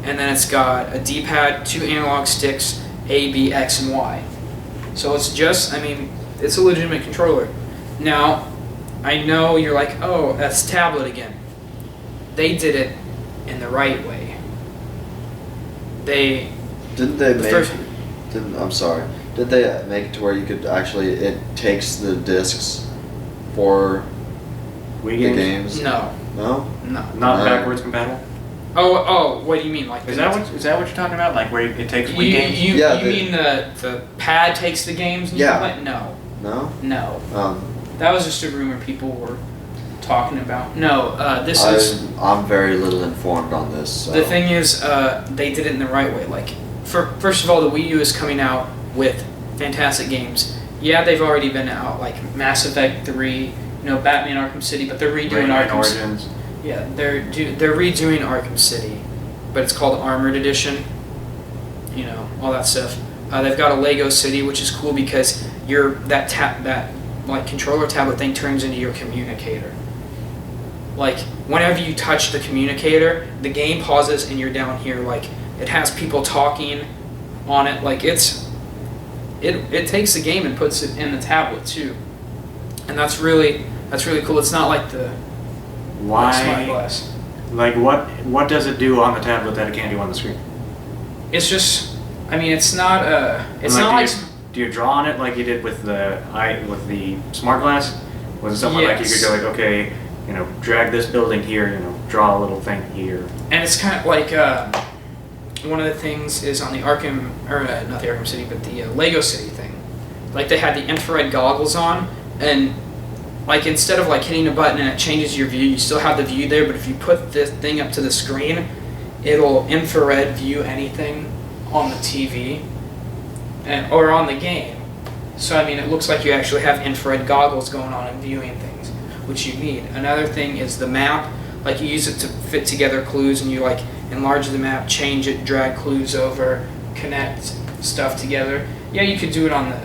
and then it's got a D-pad, 2 analog sticks, A, B, X, and Y. So it's it's a legitimate controller. Now, I know you're like, oh, that's tablet again. They did it in the right way. Didn't they make it to where you could actually, it takes the discs for Wii the games? No. No? No. Not backwards compatible? Oh, what do you mean? Is that what you're talking about? Like where it takes Wii games? You mean the pad takes the games and you play? No. No? No. That was just a rumor people were talking about. No, I'm very little informed on this. So. The thing is, they did it in the right way. First of all, the Wii U is coming out with fantastic games. Yeah, they've already been out, like Mass Effect 3, Batman Arkham City, but they're redoing Arkham City. Yeah, they're redoing Arkham City, but it's called Armored Edition. All that stuff. They've got a Lego City, which is cool because that controller tablet thing turns into your communicator. Whenever you touch the communicator, the game pauses and you're down here. It has people talking on it. It takes the game and puts it in the tablet too, and that's really cool. It's not like the Smart Glass. What does it do on the tablet that it can't do on the screen? It's just, it's not do you draw on it like you did with the Smart Glass? Was it something like you could go okay, drag this building here, draw a little thing here? And it's kind of like one of the things is on the not the Arkham City, but the Lego City thing. They had the infrared goggles on, and instead of hitting a button and it changes your view, you still have the view there, but if you put this thing up to the screen, it'll infrared view anything on the TV or on the game. So it looks like you actually have infrared goggles going on and viewing things, which you need. Another thing is the map. You use it to fit together clues, and you enlarge the map, change it, drag clues over, connect stuff together. Yeah, you could do it on the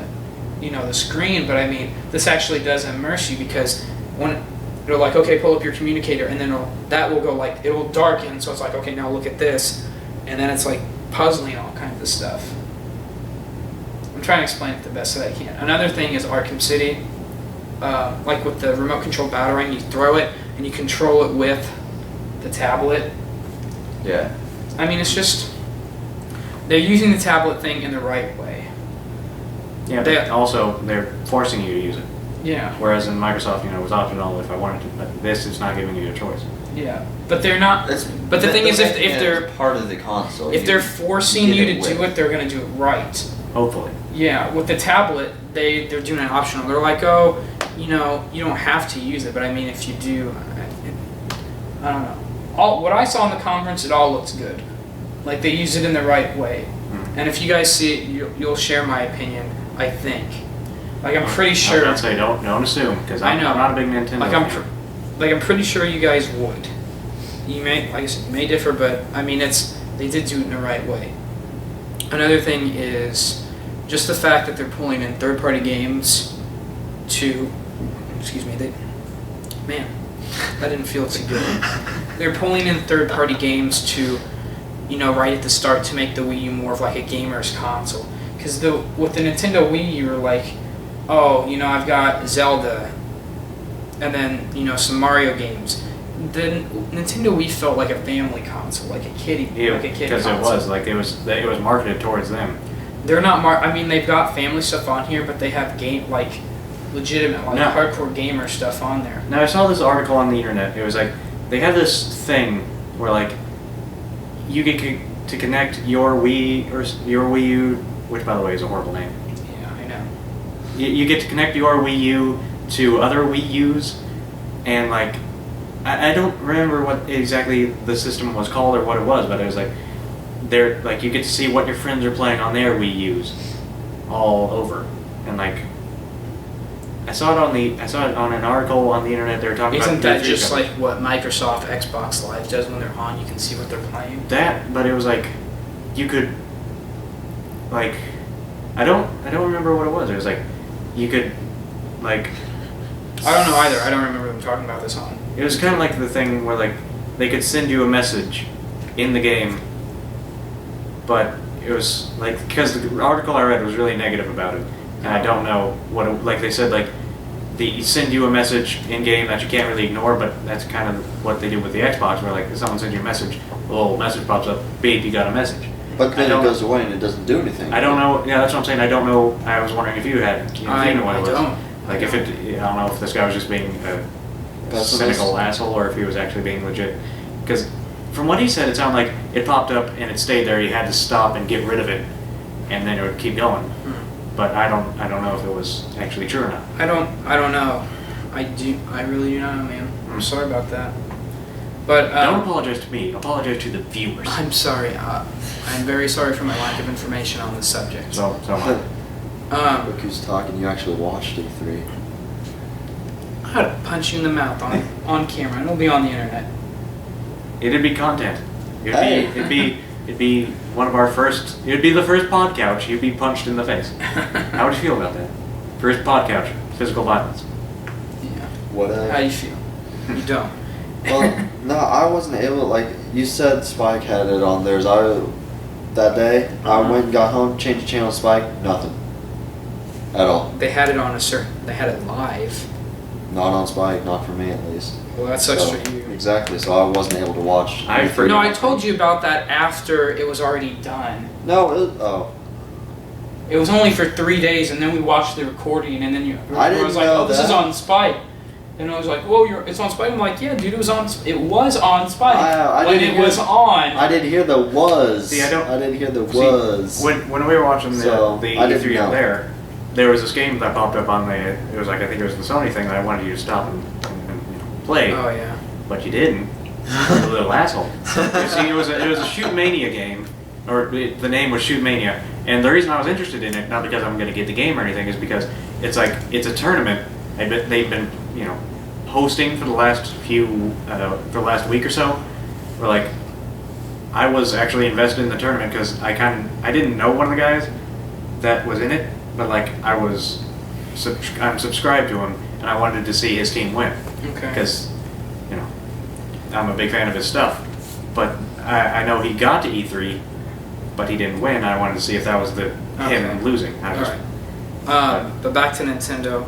screen, but this actually does immerse you, because when it'll okay, pull up your communicator, and then that will go it'll darken, so it's okay, now look at this, and then it's puzzling all kinds of stuff. I'm trying to explain it the best that I can. Another thing is Arkham City. With the remote control battering, you throw it and you control it with the tablet. Yeah. It's just they're using the tablet thing in the right way. Yeah. They're forcing you to use it. Yeah. Whereas in Microsoft, it was optional if I wanted to, but this is not giving you a choice. Yeah, but they're not. But the thing is, if they're part of the console, if they're forcing you to do it, they're going to do it right. Hopefully. Yeah, with the tablet, they're doing it optional. They're oh, you don't have to use it, but if you do, I don't know. What I saw in the conference, it all looks good. They use it in the right way. Mm-hmm. And if you guys see it, you'll share my opinion, I think. I'm pretty sure. I'd say don't assume, because I'm not a big Nintendo fan. I'm pretty sure you guys would. You may, like I said, you may differ, but they did do it in the right way. Another thing is just the fact that they're pulling in third-party games to, that didn't feel too good. They're pulling in third-party games to, right at the start to make the Wii U more of like a gamer's console. Because with the Nintendo Wii, you were like, oh, I've got Zelda, and then some Mario games. The Nintendo Wii felt like a family console, like a kid because console. it was marketed towards them. They're not they've got family stuff on here, but they have legitimate hardcore gamer stuff on there. Now I saw this article on the internet. It was like they have this thing where like you get to connect your Wii or your Wii U, which by the way is a horrible name. Yeah, I know. You get to connect your Wii U to other Wii U's, and like I don't remember what exactly the system was called or what it was, but it was like you get to see what your friends are playing on their Wii U's all over, and like I saw it on an article on the internet. They were talking about. Isn't that just like what Microsoft Xbox Live does when they're on? You can see what they're playing. But it was like you could like I don't remember what it was. It was like you could like I don't know either. I don't remember them talking about this on. It was kind of like the thing where like they could send you a message in the game, but it was like because the article I read was really negative about it, and I don't know what like they said like they send you a message in game that you can't really ignore, but that's kind of what they do with the Xbox, where like if someone sends you a message, a little message pops up, beep, you got a message. But then it goes away and it doesn't do anything. I don't know. Yeah, that's what I'm saying. I don't know. I was wondering if you had. I don't. Like if it, I don't know if this guy was just being a cynical asshole or if he was actually being legit. Because from what he said, it sounded like it popped up and it stayed there. He had to stop and get rid of it, and then it would keep going. But I don't know if it was actually true or not. I don't know. I really do not know, man. I'm sorry about that. But don't apologize to me. Apologize to the viewers. I'm sorry. I'm very sorry for my lack of information on this subject. So Look who's talking. You actually watched E3. I had to punch you in the mouth on camera, and it'll be on the internet. It'd be content. It'd be one of our first. It'd be the first PodCouch. You'd be punched in the face. How would you feel about that? First PodCouch, physical violence. Yeah. Whatever. How do you feel? You don't. Well, no, I wasn't able. Like you said, Spike had it on theirs. That day I went and got home, changed the channel to Spike. Nothing. At all. They had it on they had it live. Not on Spike, not for me at least. Well, that sucks for you. Exactly, so I wasn't able to watch. I told you about that after it was already done. No, It was only for 3 days, and then we watched the recording, and then I didn't was like, know "Oh, this is on Spike." And I was like, "Whoa, it's on Spike." I'm like, "Yeah, dude, it was on Spike." It was on. I didn't hear the was. See, I didn't hear the was. When we were watching the E3 up there was this game that popped up on it was like, I think it was the Sony thing that I wanted you to stop and play. Oh, yeah. But you didn't. You little asshole. You see, it was a Shoot Mania game, or the name was Shoot Mania, and the reason I was interested in it, not because I'm going to get the game or anything, is because it's a tournament they've been hosting for the last week or so. Where like I was actually invested in the tournament because I didn't know one of the guys that was in it, but like I'm subscribed to him, and I wanted to see his team win. Okay. Because I'm a big fan of his stuff, but I know he got to E3, but he didn't win. I wanted to see if that was him losing. Alright. But back to Nintendo.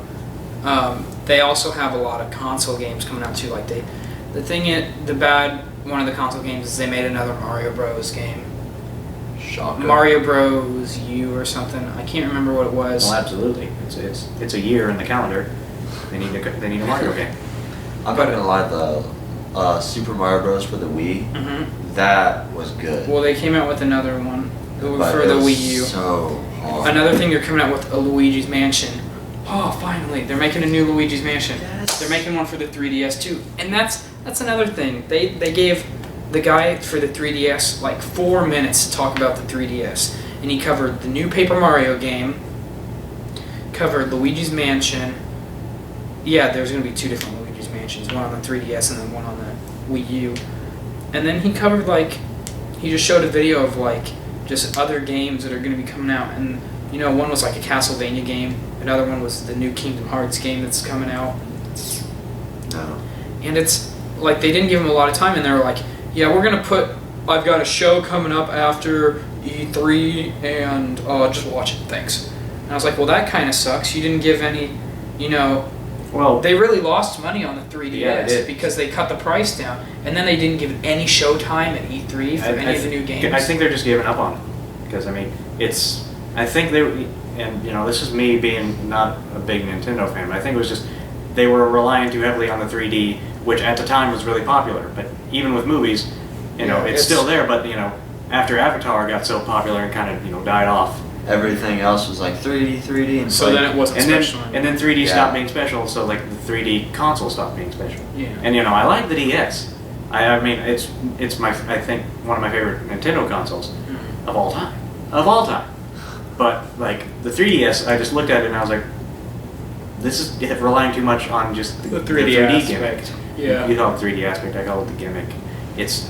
They also have a lot of console games coming out too. Like one of the console games is they made another Mario Bros. Game. Shocker. Mario Bros. U or something. I can't remember what it was. Well, absolutely. It's a year in the calendar. They need a Mario game. I'm not gonna lie, the Super Mario Bros. For the Wii, that was good. Well, they came out with another one But for it the was Wii U. So hard. Another thing, they're coming out with a Luigi's Mansion. Oh, finally, they're making a new Luigi's Mansion. Yes. They're making one for the 3DS too, and that's another thing. They gave the guy for the 3DS like 4 minutes to talk about the 3DS, and he covered the new Paper Mario game, covered Luigi's Mansion. Yeah, there's going to be 2 different Luigi's Mansions, one on the 3DS and then one on the Wii U. And then he covered he just showed a video of just other games that are going to be coming out, and one was like a Castlevania game, another one was the new Kingdom Hearts game that's coming out. No. And it's like they didn't give him a lot of time, and they were like, yeah, we're going to put I've got a show coming up after E3, and just watch it. Thanks. And I was like, well, that kind of sucks. You didn't give any, Well, they really lost money on the 3DS Yeah, they did. because they cut the price down, and then they didn't give any showtime at E3 for any of the new games. I think they're just giving up on it because I think they, and this is me being not a big Nintendo fan, but I think it was just they were relying too heavily on the 3D, which at the time was really popular. But even with movies, it's still there. But after Avatar got so popular and kind of died off, Everything else was like 3D, and so then it wasn't special. and then 3D stopped being special, so like the 3D console stopped being special. Yeah. And I like the DS. I mean it's I think one of my favorite Nintendo consoles of all time. Of all time. But like the 3DS, I just looked at it and I was like, this is relying too much on just the 3D aspect. gimmick. Yeah. You call it 3D aspect, I call it the gimmick. It's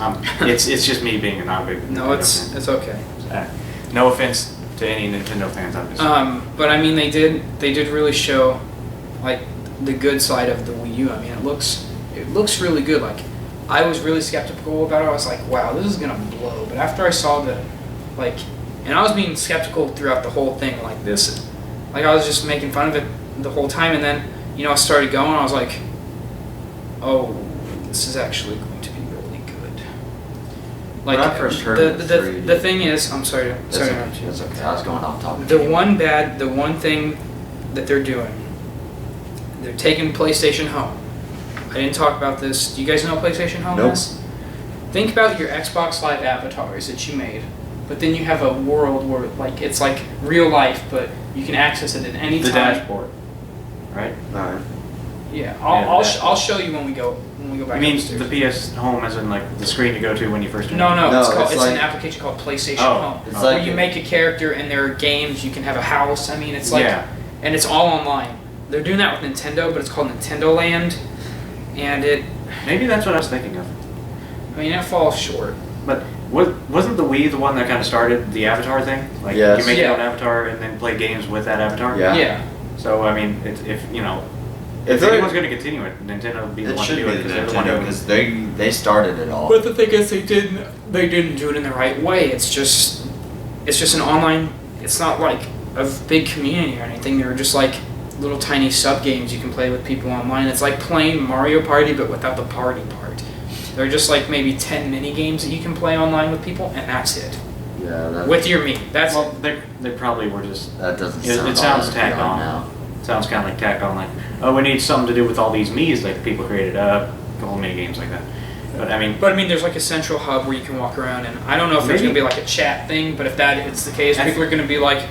just me being a not big No, Nintendo fan. it's okay. No offense to any Nintendo fans, I'm just But I mean, they did really show like the good side of the Wii U. I mean, it looks really good. Like, I was really skeptical about it. I was like, wow, this is gonna blow. But after I saw and I was being skeptical throughout the whole thing. Like this, like I was just making fun of it the whole time. And then I started going. I was like, oh, this is actually going to be really good. Like When I first heard the thing is, I'm sorry to interrupt you. That's okay. I was going off topic. The one thing that they're doing, they're taking PlayStation Home. I didn't talk about this. Do you guys know what PlayStation Home Nope. is? Think about your Xbox Live avatars that you made, but then you have a world where it's like real life, but you can access it at any the time. dashboard, right? Alright. Yeah, Yeah, I'll show you when we go back. I mean upstairs. the PS Home as in like the screen to go to when you first No, No, it's it's an like- application called PlayStation Oh, Home. it's where like you it- make a character and there are games, you can have a house. I mean, it's like, Yeah. and it's all online. They're doing that with Nintendo, but it's called Nintendo Land, and Maybe that's what I was thinking of. it falls short. But wasn't the Wii the one that kind of started the Avatar thing? Like Yes. you make Yeah. your own avatar and then play games with that avatar. Yeah. Yeah. So I mean, if If anyone's going to continue it, Nintendo would be the It one to should do be it the because they're the one Nintendo who. because they started it all. But the thing is, they didn't do it in the right way. It's just an online. It's not like a big community or anything. They're just like little tiny sub games you can play with people online. It's like playing Mario Party but without the party part. They're just like maybe 10 mini games that you can play online with people, and that's it. Yeah. That, With your Mii. That's Well, they probably were just. that doesn't It sound. sounds all that tacked beyond on. now. Sounds kind of like tacked on, like, oh, we need something to do with all these Mii's, like people created a couple mini games like that. But I mean, there's like a central hub where you can walk around, and I don't know if there's Maybe- going to be like a chat thing, but if it's the case, I people are going to be like,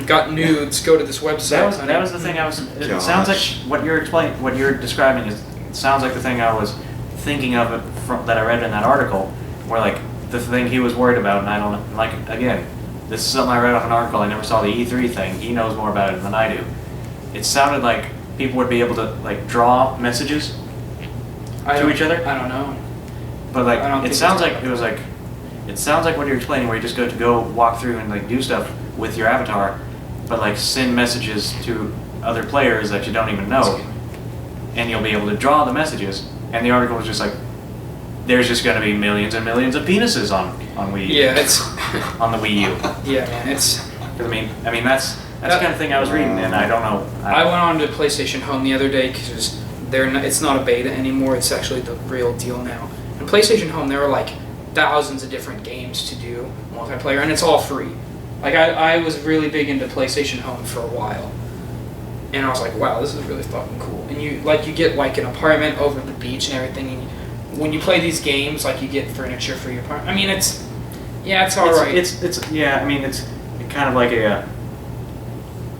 got nudes, go to this website. that was the thing I was. It sounds like what you're describing is. It sounds like the thing I was thinking of it from that I read in that article, where like the thing he was worried about, and I don't like again. This is something I read off an article. I never saw the E3 thing. He knows more about it than I do. It sounded like people would be able to like draw messages to each other. I don't know. But like, I don't it think sounds it's like it was like, it sounds like what you're explaining, where you just go walk through and like do stuff with your avatar, but like send messages to other players that you don't even know, and you'll be able to draw the messages. And the article was just like, there's just going to be millions and millions of penises on Wii U. Yeah, it's on the Wii U. yeah, man. It's. 'Cause I mean that's the kind of thing I was reading, and I don't know. I went on to PlayStation Home the other day because it's not a beta anymore. It's actually the real deal now. And PlayStation Home, there are like thousands of different games to do multiplayer, and it's all free. Like I was really big into PlayStation Home for a while, and I was like, wow, this is really fucking cool. And you get like an apartment over the beach and everything. And when you play these games, like you get furniture for your apartment. I mean, it's alright. It's yeah. I mean, it's kind of like a.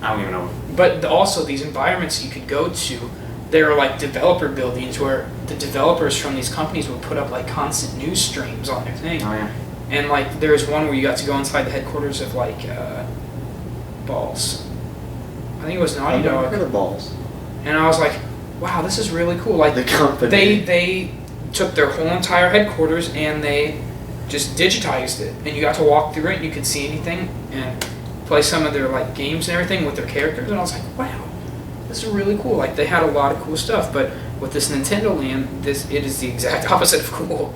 I don't even know. But also these environments you could go to, there are like developer buildings where the developers from these companies would put up like constant news streams on their thing. Oh yeah. And like there's one where you got to go inside the headquarters of like Balls. I think it was Naughty Dog. Look at the balls. And I was like, wow, this is really cool. Like The company. they took their whole entire headquarters and they just digitized it, and you got to walk through it and you could see anything and play some of their like games and everything with their characters, and I was like, wow, this is really cool. Like they had a lot of cool stuff, but with this Nintendo Land, it is the exact opposite of cool.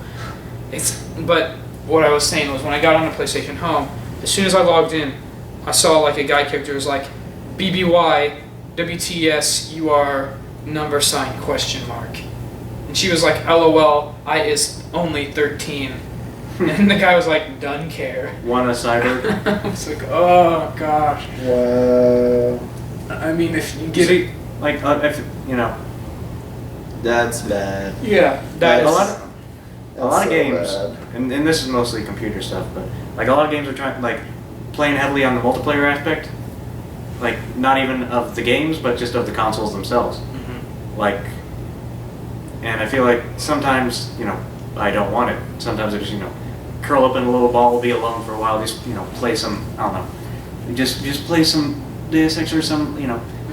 But what I was saying was when I got on the PlayStation Home, as soon as I logged in, I saw like a guy character was like BBY WTS $? And she was like LOL I is only 13. And the guy was like done care. One a cyber. I was like, oh gosh. Wow. I mean, if you get it, Like if That's bad. yeah, a that's lot of so games, bad. and this is mostly computer stuff, but like a lot of games are trying like playing heavily on the multiplayer aspect, like not even of the games, but just of the consoles themselves. Like, and I feel like sometimes I don't want it. Sometimes I just curl up in a little ball, be alone for a while, just play some I don't know, just play some Deus Ex or some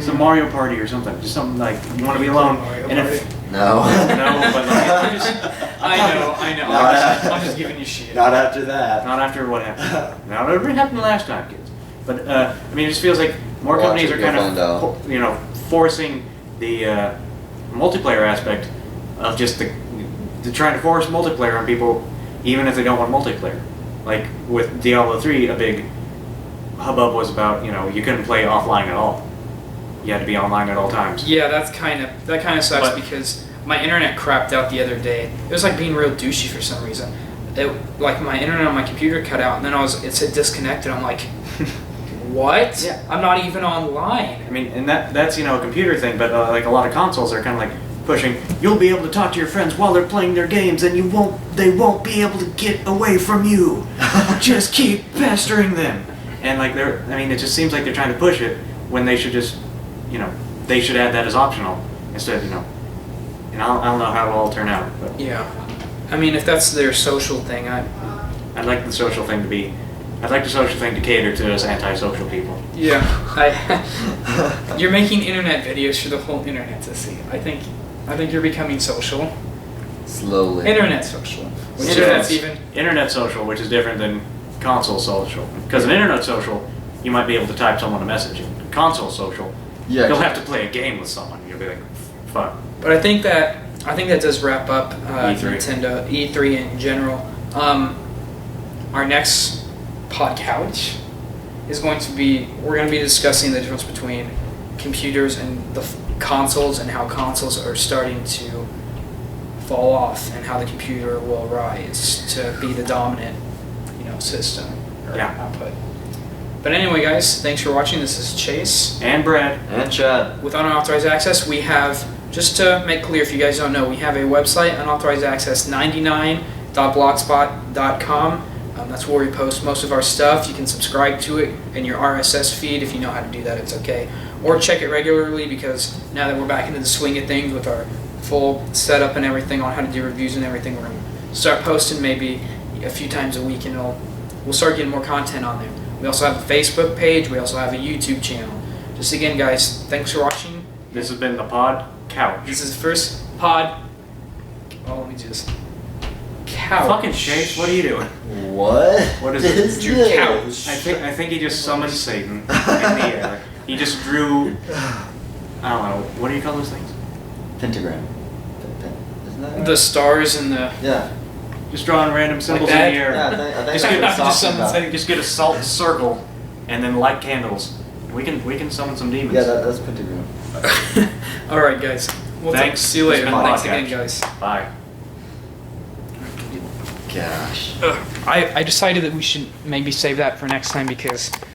some Mario Party or something. Just something like you want to be alone. Mario And Party. if No. no, but like, I know. I'm just giving you shit. Not after that. not after what happened. Not what happened last time, kids. But I mean, it just feels like more Watch companies it, are you'll kind find out. of forcing the multiplayer aspect of just the trying to force multiplayer on people, even if they don't want multiplayer. Like with Diablo 3, a big hubbub was about you couldn't play offline at all. You had to be online at all times. Yeah, that kind of sucks But- because my internet crapped out the other day. It was like being real douchey for some reason. Like my internet on my computer cut out, and then it said disconnected. I'm like, what? Yeah. I'm not even online. I mean, and that's a computer thing, but like a lot of consoles are kind of like pushing. You'll be able to talk to your friends while they're playing their games, and they won't be able to get away from you. Just keep pestering them. And like it just seems like they're trying to push it when they should just, they should add that as optional instead. And I don't know how it'll all turn out, but Yeah. I mean, if that's their social thing, I'd like the social thing to cater to us antisocial people. you're making internet videos for the whole internet to see. I think you're becoming social. Slowly. Internet social. Which internet's even. Internet social, which is different than console social. Because in internet social, you might be able to type someone a message. In console social, Yeah. you'll have to play a game with someone. You'll be like, fuck. But I think that does wrap up E3. Nintendo E3 in general. Our next PodCouch is we're going to be discussing the difference between computers and the consoles and how consoles are starting to fall off and how the computer will rise to be the dominant, system or output. But anyway, guys, thanks for watching. This is Chase. And Brad. And Chad. With Unauthorized Access, we have, just to make clear if you guys don't know, we have a website, unauthorizedAccess99.blogspot.com. That's where we post most of our stuff. You can subscribe to it in your RSS feed. If you know how to do that, it's okay. Or check it regularly, because now that we're back into the swing of things with our full setup and everything on how to do reviews and everything, we're going to start posting maybe a few times a week, and we'll start getting more content on there. We also have a Facebook page. We also have a YouTube channel. Just again, guys, thanks for watching. This has been the PodCouch. This is the first pod. Oh, let me just. Couch. Fucking Chase, what are you doing? What? What is it? Is Your this? couch. I think he just summoned Satan in the air. He just drew, I don't know, what do you call those things? Pentagram. Isn't that right? The stars and the. Yeah. Just drawing random symbols that? in the air. Yeah, I think Just that's get- what just it's summon talking about. Satan. Just get a salt circle and then light candles. We can summon some demons. Yeah, that's pentagram. All right, guys. Thanks. See you later. It's been Thanks PodCouch. again, guys. Bye. Gosh. I decided that we should maybe save that for next time because